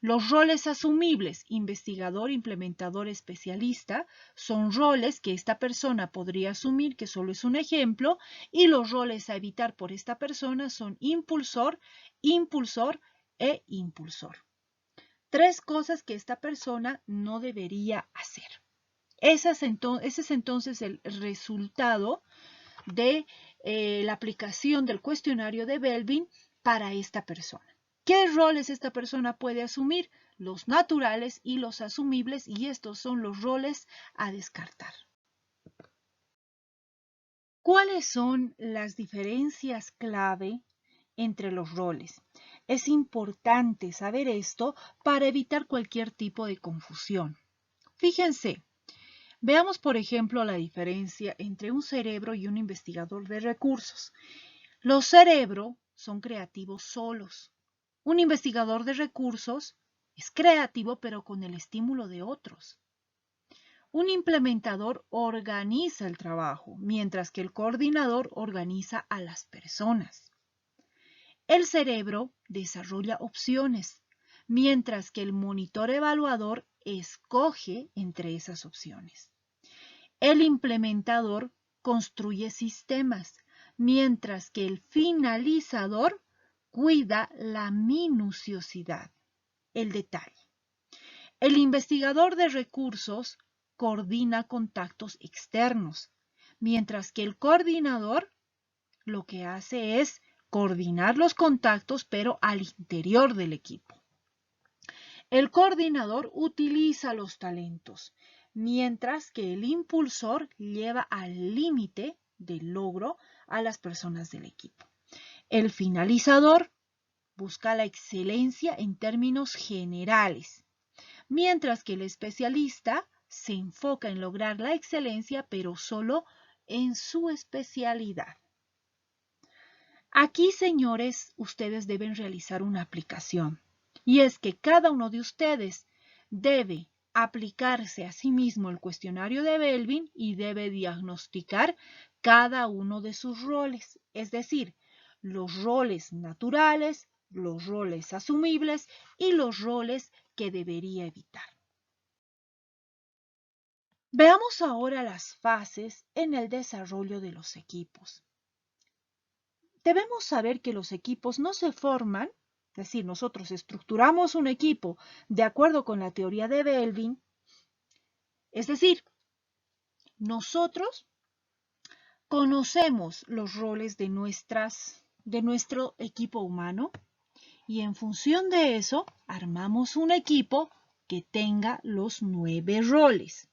Los roles asumibles, investigador, implementador, especialista, son roles que esta persona podría asumir, que solo es un ejemplo, y los roles a evitar por esta persona son impulsor, impulsor e impulsor. 3 cosas que esta persona no debería hacer. Ese es entonces el resultado de la aplicación del cuestionario de Belvin para esta persona. ¿Qué roles esta persona puede asumir? Los naturales y los asumibles, y estos son los roles a descartar. ¿Cuáles son las diferencias clave entre los roles? Es importante saber esto para evitar cualquier tipo de confusión. Fíjense, veamos por ejemplo la diferencia entre un cerebro y un investigador de recursos. Los cerebros son creativos solos. Un investigador de recursos es creativo pero con el estímulo de otros. Un implementador organiza el trabajo, mientras que el coordinador organiza a las personas. El cerebro desarrolla opciones, mientras que el monitor evaluador escoge entre esas opciones. El implementador construye sistemas, mientras que el finalizador cuida la minuciosidad, el detalle. El investigador de recursos coordina contactos externos, mientras que el coordinador lo que hace es coordinar los contactos, pero al interior del equipo. El coordinador utiliza los talentos, mientras que el impulsor lleva al límite del logro a las personas del equipo. El finalizador busca la excelencia en términos generales, mientras que el especialista se enfoca en lograr la excelencia, pero solo en su especialidad. Aquí, señores, ustedes deben realizar una aplicación, y es que cada uno de ustedes debe aplicarse a sí mismo el cuestionario de Belvin y debe diagnosticar cada uno de sus roles, es decir, los roles naturales, los roles asumibles y los roles que debería evitar. Veamos ahora las fases en el desarrollo de los equipos. Debemos saber que los equipos no se forman, es decir, nosotros estructuramos un equipo de acuerdo con la teoría de Belvin, es decir, nosotros conocemos los roles de nuestro equipo humano y en función de eso armamos un equipo que tenga los 9 roles.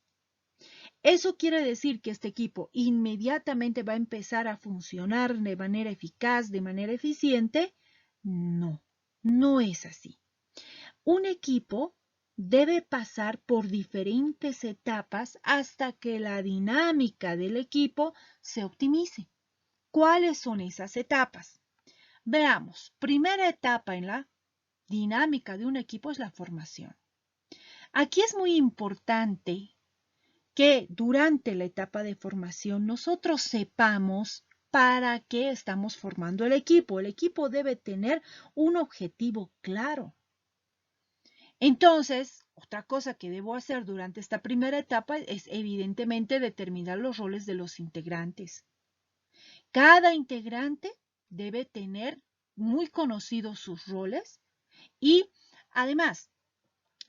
¿Eso quiere decir que este equipo inmediatamente va a empezar a funcionar de manera eficaz, de manera eficiente? No, no es así. Un equipo debe pasar por diferentes etapas hasta que la dinámica del equipo se optimice. ¿Cuáles son esas etapas? Veamos, primera etapa en la dinámica de un equipo es la formación. Aquí es muy importante que durante la etapa de formación nosotros sepamos para qué estamos formando el equipo. El equipo debe tener un objetivo claro. Entonces, otra cosa que debo hacer durante esta primera etapa es evidentemente determinar los roles de los integrantes. Cada integrante debe tener muy conocidos sus roles y además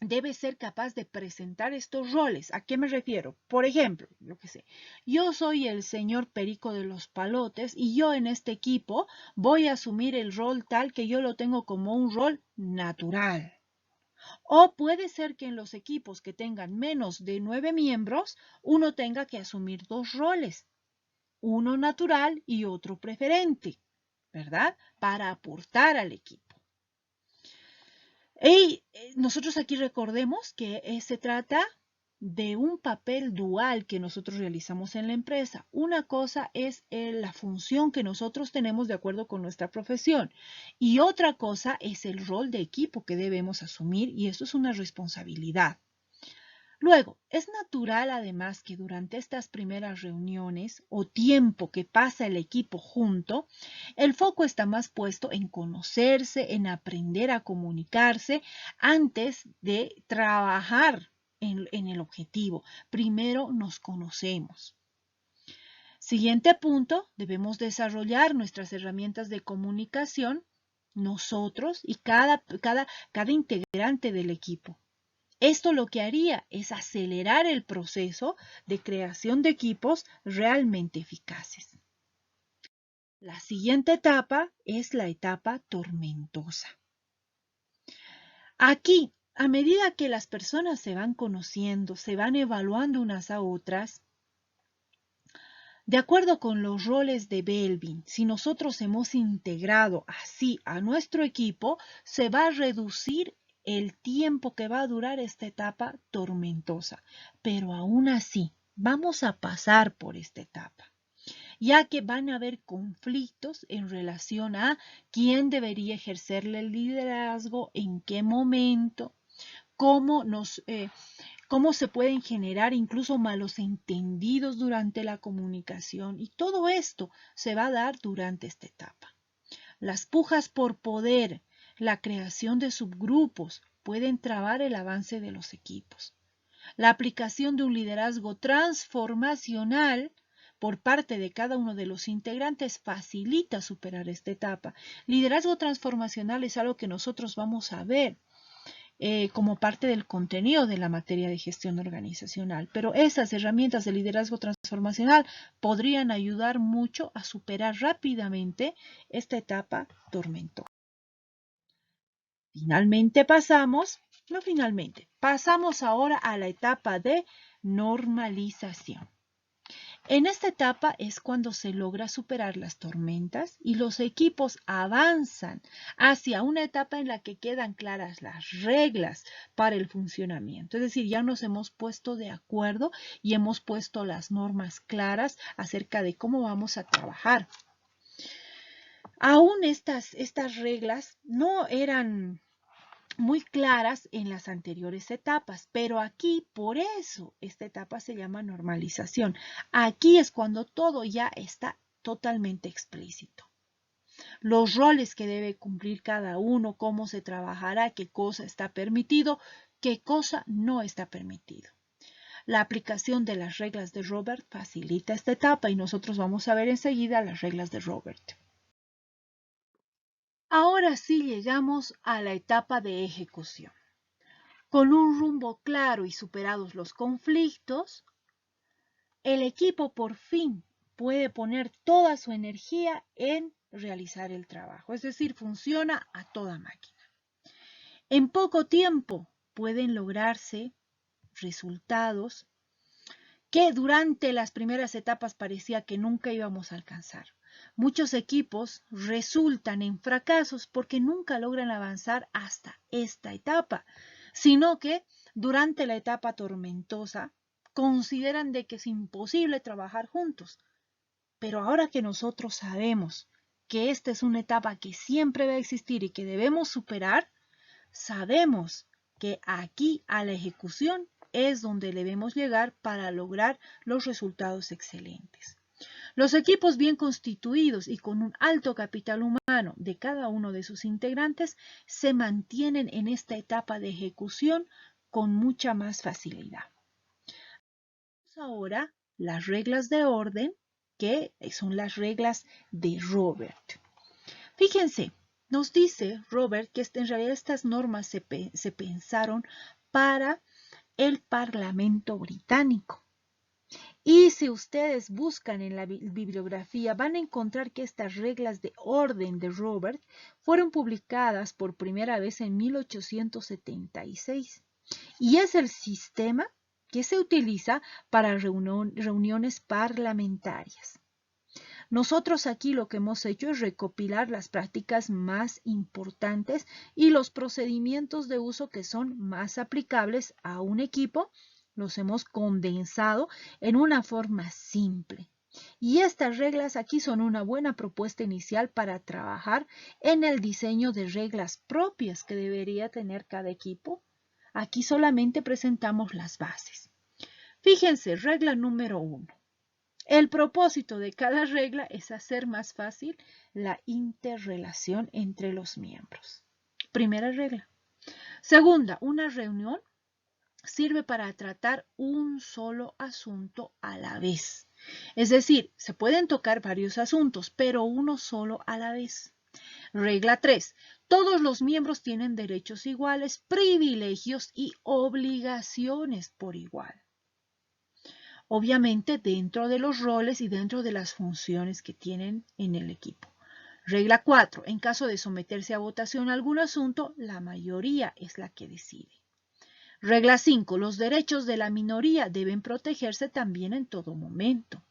debe ser capaz de presentar estos roles. ¿A qué me refiero? Por ejemplo, yo soy el señor Perico de los Palotes y yo en este equipo voy a asumir el rol tal que yo lo tengo como un rol natural. O puede ser que en los equipos que tengan menos de 9 miembros, uno tenga que asumir 2 roles, uno natural y otro preferente, ¿verdad? Para aportar al equipo. Y nosotros aquí recordemos que se trata de un papel dual que nosotros realizamos en la empresa. Una cosa es la función que nosotros tenemos de acuerdo con nuestra profesión y otra cosa es el rol de equipo que debemos asumir y eso es una responsabilidad. Luego, es natural además que durante estas primeras reuniones o tiempo que pasa el equipo junto, el foco está más puesto en conocerse, en aprender a comunicarse antes de trabajar en el objetivo. Primero nos conocemos. Siguiente punto, debemos desarrollar nuestras herramientas de comunicación, nosotros y cada integrante del equipo. Esto lo que haría es acelerar el proceso de creación de equipos realmente eficaces. La siguiente etapa es la etapa tormentosa. Aquí, a medida que las personas se van conociendo, se van evaluando unas a otras, de acuerdo con los roles de Belvin, si nosotros hemos integrado así a nuestro equipo, se va a reducir el tiempo que va a durar esta etapa tormentosa. Pero aún así, vamos a pasar por esta etapa, ya que van a haber conflictos en relación a quién debería ejercerle el liderazgo, en qué momento, cómo cómo se pueden generar incluso malos entendidos durante la comunicación, y todo esto se va a dar durante esta etapa. Las pujas por poder, la creación de subgrupos pueden trabar el avance de los equipos. La aplicación de un liderazgo transformacional por parte de cada uno de los integrantes facilita superar esta etapa. Liderazgo transformacional es algo que nosotros vamos a ver como parte del contenido de la materia de gestión organizacional. Pero esas herramientas de liderazgo transformacional podrían ayudar mucho a superar rápidamente esta etapa tormentosa. Pasamos ahora a la etapa de normalización. En esta etapa es cuando se logra superar las tormentas y los equipos avanzan hacia una etapa en la que quedan claras las reglas para el funcionamiento. Es decir, ya nos hemos puesto de acuerdo y hemos puesto las normas claras acerca de cómo vamos a trabajar. Aún estas reglas no eran muy claras en las anteriores etapas, pero aquí por eso esta etapa se llama normalización. Aquí es cuando todo ya está totalmente explícito. Los roles que debe cumplir cada uno, cómo se trabajará, qué cosa está permitido, qué cosa no está permitido. La aplicación de las reglas de Robert facilita esta etapa y nosotros vamos a ver enseguida las reglas de Robert. Ahora sí llegamos a la etapa de ejecución. Con un rumbo claro y superados los conflictos, el equipo por fin puede poner toda su energía en realizar el trabajo, es decir, funciona a toda máquina. En poco tiempo pueden lograrse resultados que durante las primeras etapas parecía que nunca íbamos a alcanzar. Muchos equipos resultan en fracasos porque nunca logran avanzar hasta esta etapa, sino que durante la etapa tormentosa consideran de que es imposible trabajar juntos. Pero ahora que nosotros sabemos que esta es una etapa que siempre va a existir y que debemos superar, sabemos que aquí a la ejecución es donde debemos llegar para lograr los resultados excelentes. Los equipos bien constituidos y con un alto capital humano de cada uno de sus integrantes se mantienen en esta etapa de ejecución con mucha más facilidad. Ahora las reglas de orden, que son las reglas de Robert. Fíjense, nos dice Robert que en realidad estas normas se pensaron para el Parlamento británico. Y si ustedes buscan en la bibliografía, van a encontrar que estas reglas de orden de Robert fueron publicadas por primera vez en 1876. Y es el sistema que se utiliza para reuniones parlamentarias. Nosotros aquí lo que hemos hecho es recopilar las prácticas más importantes y los procedimientos de uso que son más aplicables a un equipo. Los hemos condensado en una forma simple. Y estas reglas aquí son una buena propuesta inicial para trabajar en el diseño de reglas propias que debería tener cada equipo. Aquí solamente presentamos las bases. Fíjense, regla número 1. El propósito de cada regla es hacer más fácil la interrelación entre los miembros. Primera regla. Segunda, una reunión sirve para tratar un solo asunto a la vez. Es decir, se pueden tocar varios asuntos, pero uno solo a la vez. Regla 3. Todos los miembros tienen derechos iguales, privilegios y obligaciones por igual. Obviamente dentro de los roles y dentro de las funciones que tienen en el equipo. Regla 4. En caso de someterse a votación algún asunto, la mayoría es la que decide. Regla 5. Los derechos de la minoría deben protegerse también en todo momento.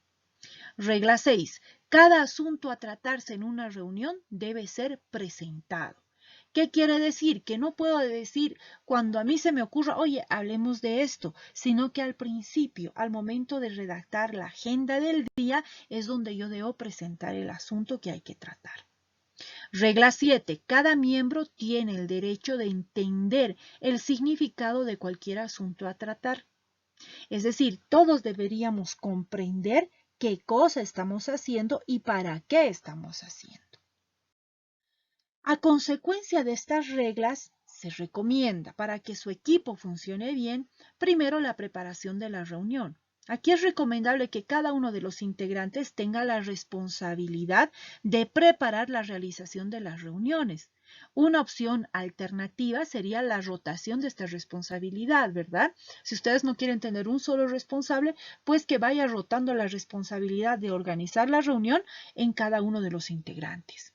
Regla 6. Cada asunto a tratarse en una reunión debe ser presentado. ¿Qué quiere decir? Que no puedo decir cuando a mí se me ocurra, oye, hablemos de esto, sino que al principio, al momento de redactar la agenda del día, es donde yo debo presentar el asunto que hay que tratar. Regla 7. Cada miembro tiene el derecho de entender el significado de cualquier asunto a tratar. Es decir, todos deberíamos comprender qué cosa estamos haciendo y para qué estamos haciendo. A consecuencia de estas reglas, se recomienda para que su equipo funcione bien, primero la preparación de la reunión. Aquí es recomendable que cada uno de los integrantes tenga la responsabilidad de preparar la realización de las reuniones. Una opción alternativa sería la rotación de esta responsabilidad, ¿verdad? Si ustedes no quieren tener un solo responsable, pues que vaya rotando la responsabilidad de organizar la reunión en cada uno de los integrantes.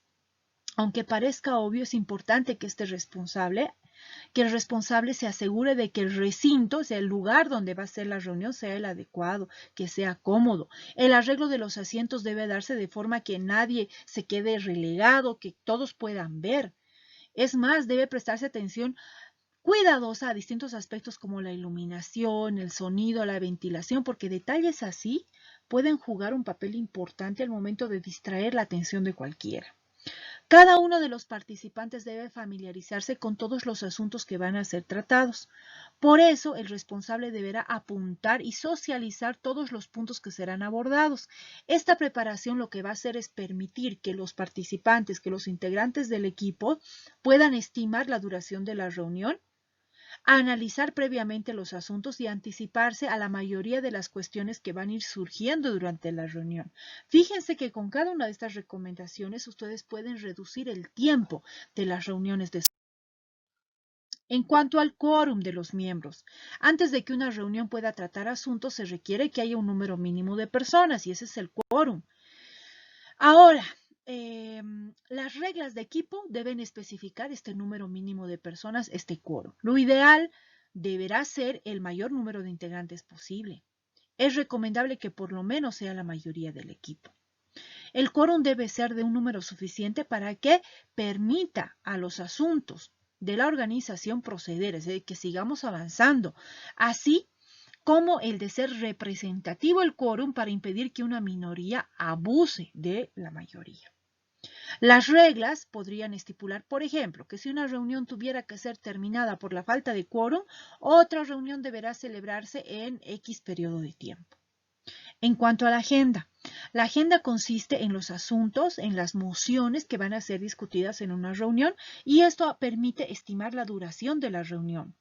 Aunque parezca obvio, es importante que el responsable se asegure de que el recinto, o sea, el lugar donde va a ser la reunión, sea el adecuado, que sea cómodo. El arreglo de los asientos debe darse de forma que nadie se quede relegado, que todos puedan ver. Es más, debe prestarse atención cuidadosa a distintos aspectos como la iluminación, el sonido, la ventilación, porque detalles así pueden jugar un papel importante al momento de distraer la atención de cualquiera. Cada uno de los participantes debe familiarizarse con todos los asuntos que van a ser tratados. Por eso, el responsable deberá apuntar y socializar todos los puntos que serán abordados. Esta preparación lo que va a hacer es permitir que los participantes, que los integrantes del equipo puedan estimar la duración de la reunión, analizar previamente los asuntos y anticiparse a la mayoría de las cuestiones que van a ir surgiendo durante la reunión. Fíjense que con cada una de estas recomendaciones ustedes pueden reducir el tiempo de las reuniones de. En cuanto al quórum de los miembros, antes de que una reunión pueda tratar asuntos se requiere que haya un número mínimo de personas y ese es el quórum. Ahora, las reglas de equipo deben especificar este número mínimo de personas, este quórum. Lo ideal deberá ser el mayor número de integrantes posible. Es recomendable que por lo menos sea la mayoría del equipo. El quórum debe ser de un número suficiente para que permita a los asuntos de la organización proceder, es decir, que sigamos avanzando. Así como el de ser representativo el quórum para impedir que una minoría abuse de la mayoría. Las reglas podrían estipular, por ejemplo, que si una reunión tuviera que ser terminada por la falta de quórum, otra reunión deberá celebrarse en X periodo de tiempo. En cuanto a la agenda consiste en los asuntos, en las mociones que van a ser discutidas en una reunión y esto permite estimar la duración de la reunión.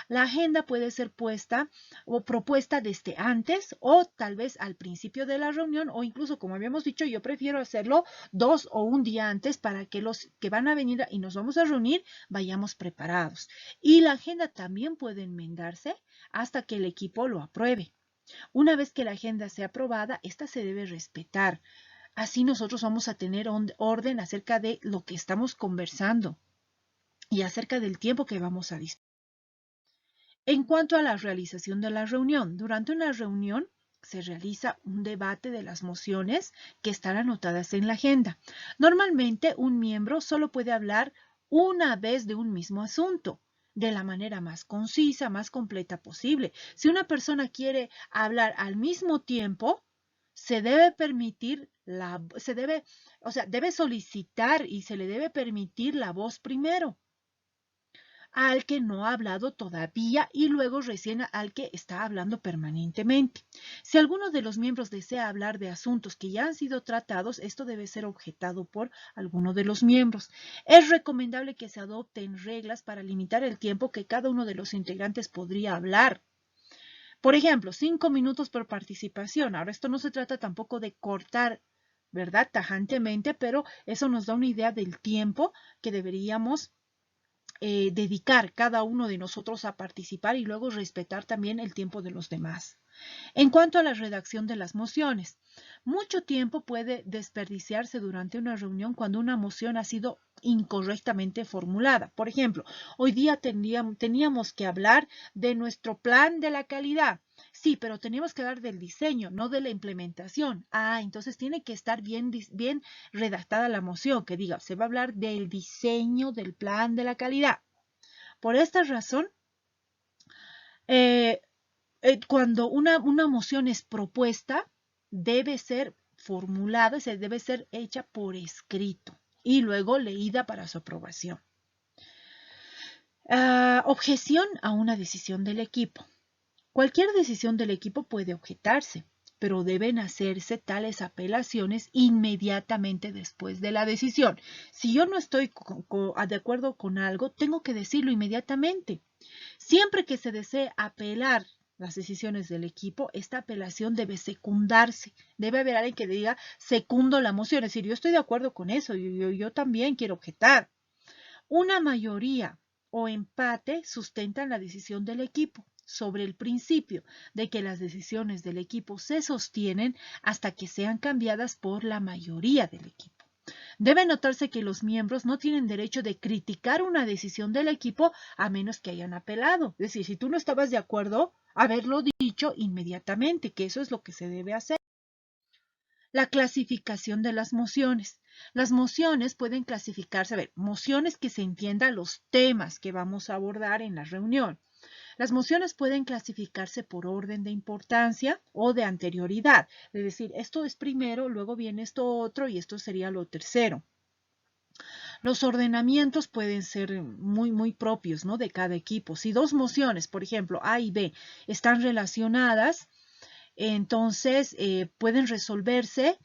La agenda puede ser puesta o propuesta desde antes o tal vez al principio de la reunión o incluso, como habíamos dicho, yo prefiero hacerlo 2 o un día antes para que los que van a venir y nos vamos a reunir vayamos preparados. Y la agenda también puede enmendarse hasta que el equipo lo apruebe. Una vez que la agenda sea aprobada, esta se debe respetar. Así nosotros vamos a tener orden acerca de lo que estamos conversando y acerca del tiempo que vamos a disponer. En cuanto a la realización de la reunión, durante una reunión se realiza un debate de las mociones que están anotadas en la agenda. Normalmente un miembro solo puede hablar una vez de un mismo asunto, de la manera más concisa, más completa posible. Si una persona quiere hablar al mismo tiempo, se debe permitir debe solicitar y se le debe permitir la voz primero al que no ha hablado todavía y luego recién al que está hablando permanentemente. Si alguno de los miembros desea hablar de asuntos que ya han sido tratados, esto debe ser objetado por alguno de los miembros. Es recomendable que se adopten reglas para limitar el tiempo que cada uno de los integrantes podría hablar. Por ejemplo, 5 minutos por participación. Ahora, esto no se trata tampoco de cortar, ¿verdad? Tajantemente, pero eso nos da una idea del tiempo que deberíamos dedicar cada uno de nosotros a participar y luego respetar también el tiempo de los demás. En cuanto a la redacción de las mociones, mucho tiempo puede desperdiciarse durante una reunión cuando una moción ha sido incorrectamente formulada. Por ejemplo, hoy día teníamos que hablar de nuestro plan de la calidad. Sí, pero teníamos que hablar del diseño, no de la implementación. Entonces tiene que estar bien redactada la moción, que diga, se va a hablar del diseño del plan de la calidad. Por esta razón, eh, cuando una moción es propuesta, debe ser formulada, se debe ser hecha por escrito y luego leída para su aprobación. Objeción a una decisión del equipo. Cualquier decisión del equipo puede objetarse, pero deben hacerse tales apelaciones inmediatamente después de la decisión. Si yo no estoy de acuerdo con algo, tengo que decirlo inmediatamente. Siempre que se desee apelar las decisiones del equipo, esta apelación debe secundarse. Debe haber alguien que diga, secundo la moción. Es decir, yo estoy de acuerdo con eso, yo también quiero objetar. Una mayoría o empate sustentan la decisión del equipo sobre el principio de que las decisiones del equipo se sostienen hasta que sean cambiadas por la mayoría del equipo. Debe notarse que los miembros no tienen derecho de criticar una decisión del equipo a menos que hayan apelado. Es decir, si tú no estabas de acuerdo, haberlo dicho inmediatamente, que eso es lo que se debe hacer. La clasificación de las mociones. Las mociones pueden clasificarse, mociones que se entiendan los temas que vamos a abordar en la reunión. Las mociones pueden clasificarse por orden de importancia o de anterioridad. Es decir, esto es primero, luego viene esto otro y esto sería lo tercero. Los ordenamientos pueden ser muy propios, ¿no?, de cada equipo. Si dos mociones, por ejemplo, A y B, están relacionadas, entonces pueden resolverse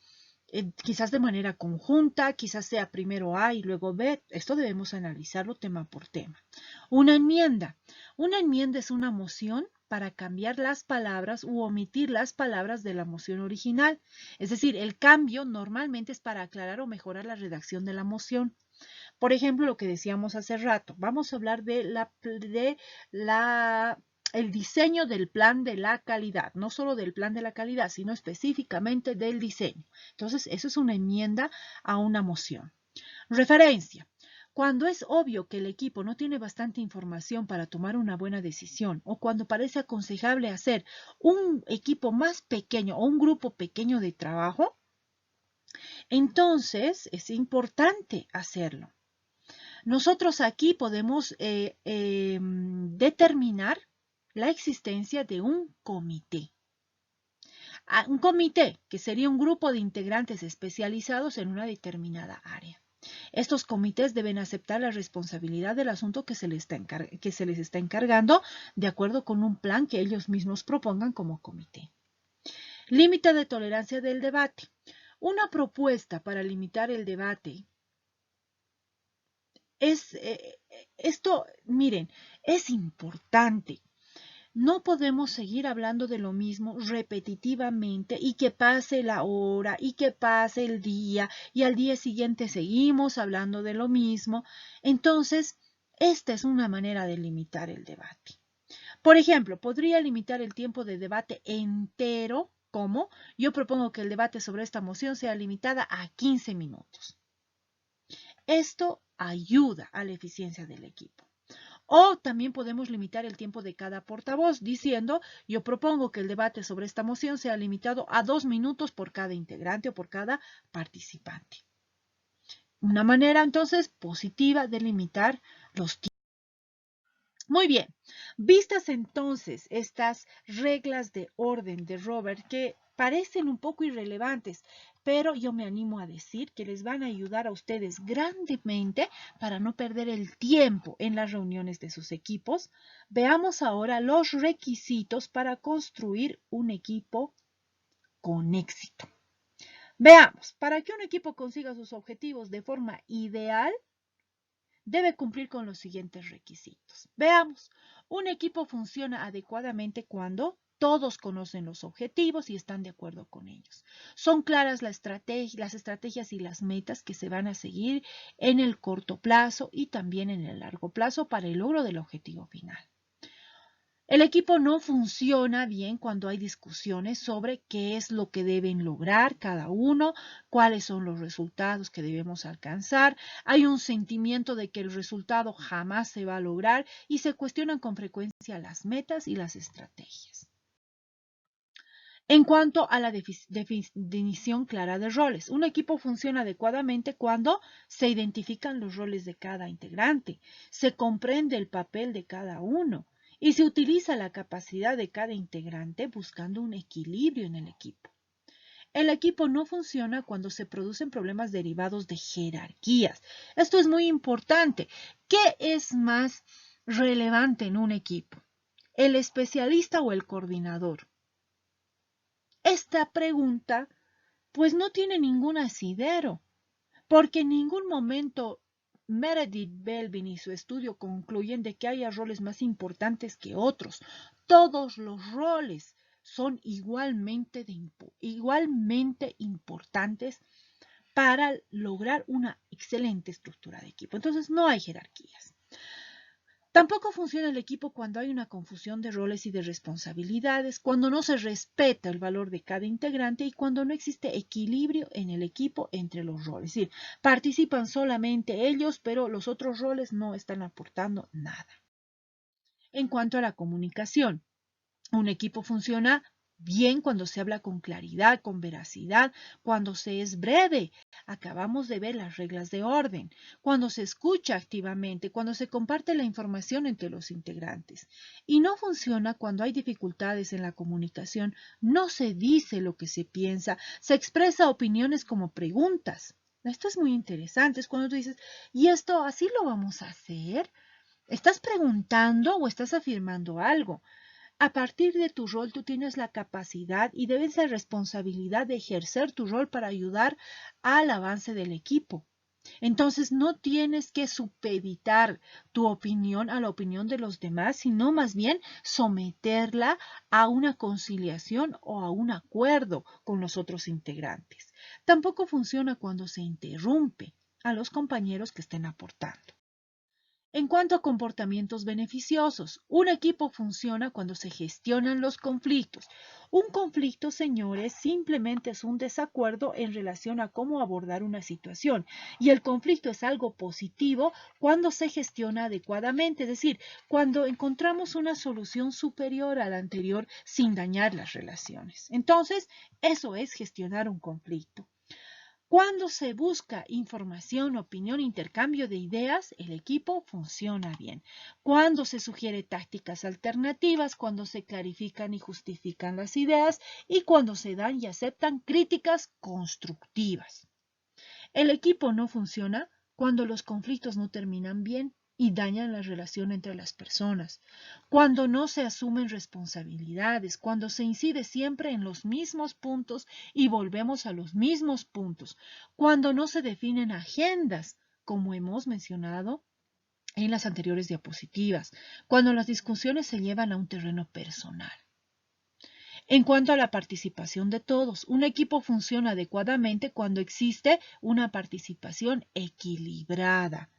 quizás de manera conjunta, quizás sea primero A y luego B. Esto debemos analizarlo tema por tema. Una enmienda. Una enmienda es una moción para cambiar las palabras u omitir las palabras de la moción original. Es decir, el cambio normalmente es para aclarar o mejorar la redacción de la moción. Por ejemplo, lo que decíamos hace rato, vamos a hablar de el diseño del plan de la calidad, no solo del plan de la calidad, sino específicamente del diseño. Entonces, eso es una enmienda a una moción. Referencia. Cuando es obvio que el equipo no tiene bastante información para tomar una buena decisión o cuando parece aconsejable hacer un equipo más pequeño o un grupo pequeño de trabajo, entonces es importante hacerlo. Nosotros aquí podemos determinar la existencia de un comité. Un comité que sería un grupo de integrantes especializados en una determinada área. Estos comités deben aceptar la responsabilidad del asunto que se les está encargando de acuerdo con un plan que ellos mismos propongan como comité. Límite de tolerancia del debate. Una propuesta para limitar el debate miren, es importante. No podemos seguir hablando de lo mismo repetitivamente y que pase la hora y que pase el día y al día siguiente seguimos hablando de lo mismo. Entonces, esta es una manera de limitar el debate. Por ejemplo, podría limitar el tiempo de debate entero, como yo propongo que el debate sobre esta moción sea limitada a 15 minutos. Esto ayuda a la eficiencia del equipo. O también podemos limitar el tiempo de cada portavoz diciendo, yo propongo que el debate sobre esta moción sea limitado a 2 minutos por cada integrante o por cada participante. Una manera entonces positiva de limitar los tiempos. Muy bien, vistas entonces estas reglas de orden de Robert que parecen un poco irrelevantes, pero yo me animo a decir que les van a ayudar a ustedes grandemente para no perder el tiempo en las reuniones de sus equipos. Veamos ahora los requisitos para construir un equipo con éxito. Veamos, para que un equipo consiga sus objetivos de forma ideal, debe cumplir con los siguientes requisitos. Veamos, un equipo funciona adecuadamente cuando todos conocen los objetivos y están de acuerdo con ellos. Son claras las estrategias y las metas que se van a seguir en el corto plazo y también en el largo plazo para el logro del objetivo final. El equipo no funciona bien cuando hay discusiones sobre qué es lo que deben lograr cada uno, cuáles son los resultados que debemos alcanzar. Hay un sentimiento de que el resultado jamás se va a lograr y se cuestionan con frecuencia las metas y las estrategias. En cuanto a la definición clara de roles, un equipo funciona adecuadamente cuando se identifican los roles de cada integrante, se comprende el papel de cada uno y se utiliza la capacidad de cada integrante buscando un equilibrio en el equipo. El equipo no funciona cuando se producen problemas derivados de jerarquías. Esto es muy importante. ¿Qué es más relevante en un equipo? ¿El especialista o el coordinador? Esta pregunta pues no tiene ningún asidero, porque en ningún momento Meredith Belvin y su estudio concluyen de que haya roles más importantes que otros. Todos los roles son igualmente importantes para lograr una excelente estructura de equipo. Entonces no hay jerarquías. Tampoco funciona el equipo cuando hay una confusión de roles y de responsabilidades, cuando no se respeta el valor de cada integrante y cuando no existe equilibrio en el equipo entre los roles. Es decir, participan solamente ellos, pero los otros roles no están aportando nada. En cuanto a la comunicación, un equipo funciona bien cuando se habla con claridad, con veracidad, cuando se es breve. Acabamos de ver las reglas de orden. Cuando se escucha activamente, cuando se comparte la información entre los integrantes. Y no funciona cuando hay dificultades en la comunicación, no se dice lo que se piensa, se expresa opiniones como preguntas. Esto es muy interesante, es cuando tú dices, ¿y esto así lo vamos a hacer? ¿Estás preguntando o estás afirmando algo? A partir de tu rol, tú tienes la capacidad y debes la responsabilidad de ejercer tu rol para ayudar al avance del equipo. Entonces, no tienes que supeditar tu opinión a la opinión de los demás, sino más bien someterla a una conciliación o a un acuerdo con los otros integrantes. Tampoco funciona cuando se interrumpe a los compañeros que estén aportando. En cuanto a comportamientos beneficiosos, un equipo funciona cuando se gestionan los conflictos. Un conflicto, señores, simplemente es un desacuerdo en relación a cómo abordar una situación. Y el conflicto es algo positivo cuando se gestiona adecuadamente, es decir, cuando encontramos una solución superior a la anterior sin dañar las relaciones. Entonces, eso es gestionar un conflicto. Cuando se busca información, opinión, intercambio de ideas, el equipo funciona bien. Cuando se sugiere tácticas alternativas, cuando se clarifican y justifican las ideas y cuando se dan y aceptan críticas constructivas. El equipo no funciona cuando los conflictos no terminan bien y dañan la relación entre las personas, cuando no se asumen responsabilidades, cuando se incide siempre en los mismos puntos y volvemos a los mismos puntos, cuando no se definen agendas, como hemos mencionado en las anteriores diapositivas, cuando las discusiones se llevan a un terreno personal. En cuanto a la participación de todos, un equipo funciona adecuadamente cuando existe una participación equilibrada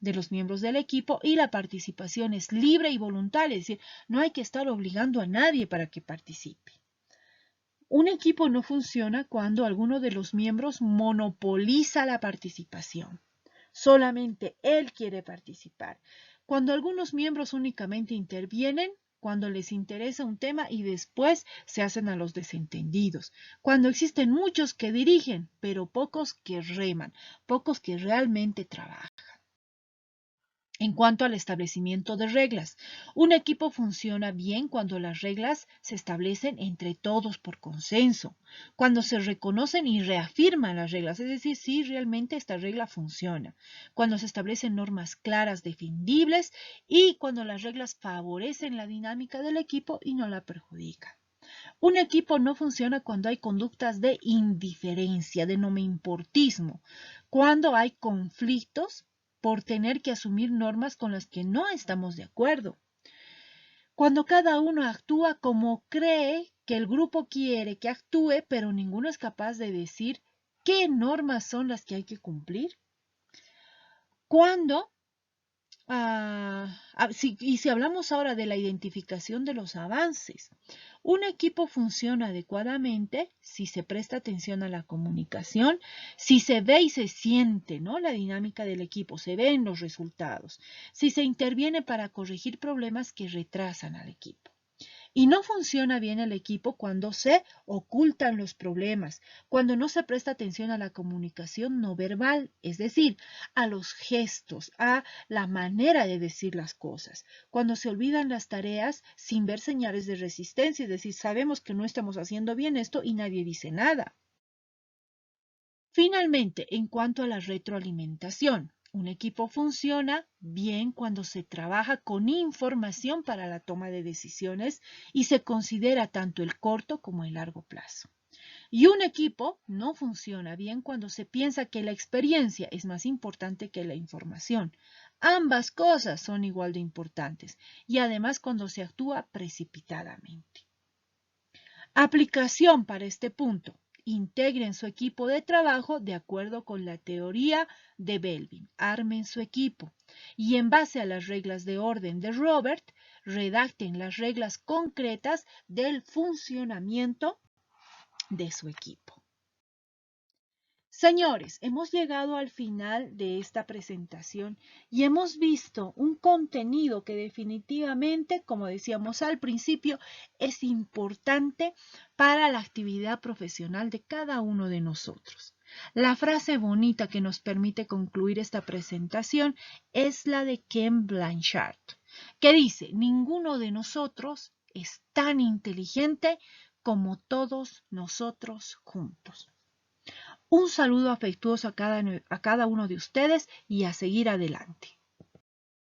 de los miembros del equipo y la participación es libre y voluntaria, es decir, no hay que estar obligando a nadie para que participe. Un equipo no funciona cuando alguno de los miembros monopoliza la participación. Solamente él quiere participar. Cuando algunos miembros únicamente intervienen, cuando les interesa un tema y después se hacen a los desentendidos. Cuando existen muchos que dirigen, pero pocos que reman, pocos que realmente trabajan. En cuanto al establecimiento de reglas, un equipo funciona bien cuando las reglas se establecen entre todos por consenso, cuando se reconocen y reafirman las reglas, es decir, si realmente esta regla funciona, cuando se establecen normas claras, defendibles y cuando las reglas favorecen la dinámica del equipo y no la perjudican. Un equipo no funciona cuando hay conductas de indiferencia, de no me importismo, cuando hay conflictos por tener que asumir normas con las que no estamos de acuerdo. Cuando cada uno actúa como cree que el grupo quiere que actúe, pero ninguno es capaz de decir qué normas son las que hay que cumplir. Cuando Y si hablamos ahora de la identificación de los avances, un equipo funciona adecuadamente si se presta atención a la comunicación, si se ve y se siente, ¿no? La dinámica del equipo, se ven los resultados, si se interviene para corregir problemas que retrasan al equipo. Y no funciona bien el equipo cuando se ocultan los problemas, cuando no se presta atención a la comunicación no verbal, es decir, a los gestos, a la manera de decir las cosas, cuando se olvidan las tareas sin ver señales de resistencia, es decir, sabemos que no estamos haciendo bien esto y nadie dice nada. Finalmente, en cuanto a la retroalimentación, un equipo funciona bien cuando se trabaja con información para la toma de decisiones y se considera tanto el corto como el largo plazo. Y un equipo no funciona bien cuando se piensa que la experiencia es más importante que la información. Ambas cosas son igual de importantes y además cuando se actúa precipitadamente. Aplicación para este punto. Integren su equipo de trabajo de acuerdo con la teoría de Belvin. Armen su equipo y en base a las reglas de orden de Robert, redacten las reglas concretas del funcionamiento de su equipo. Señores, hemos llegado al final de esta presentación y hemos visto un contenido que definitivamente, como decíamos al principio, es importante para la actividad profesional de cada uno de nosotros. La frase bonita que nos permite concluir esta presentación es la de Ken Blanchard, que dice, ninguno de nosotros es tan inteligente como todos nosotros juntos. Un saludo afectuoso a cada uno de ustedes y a seguir adelante.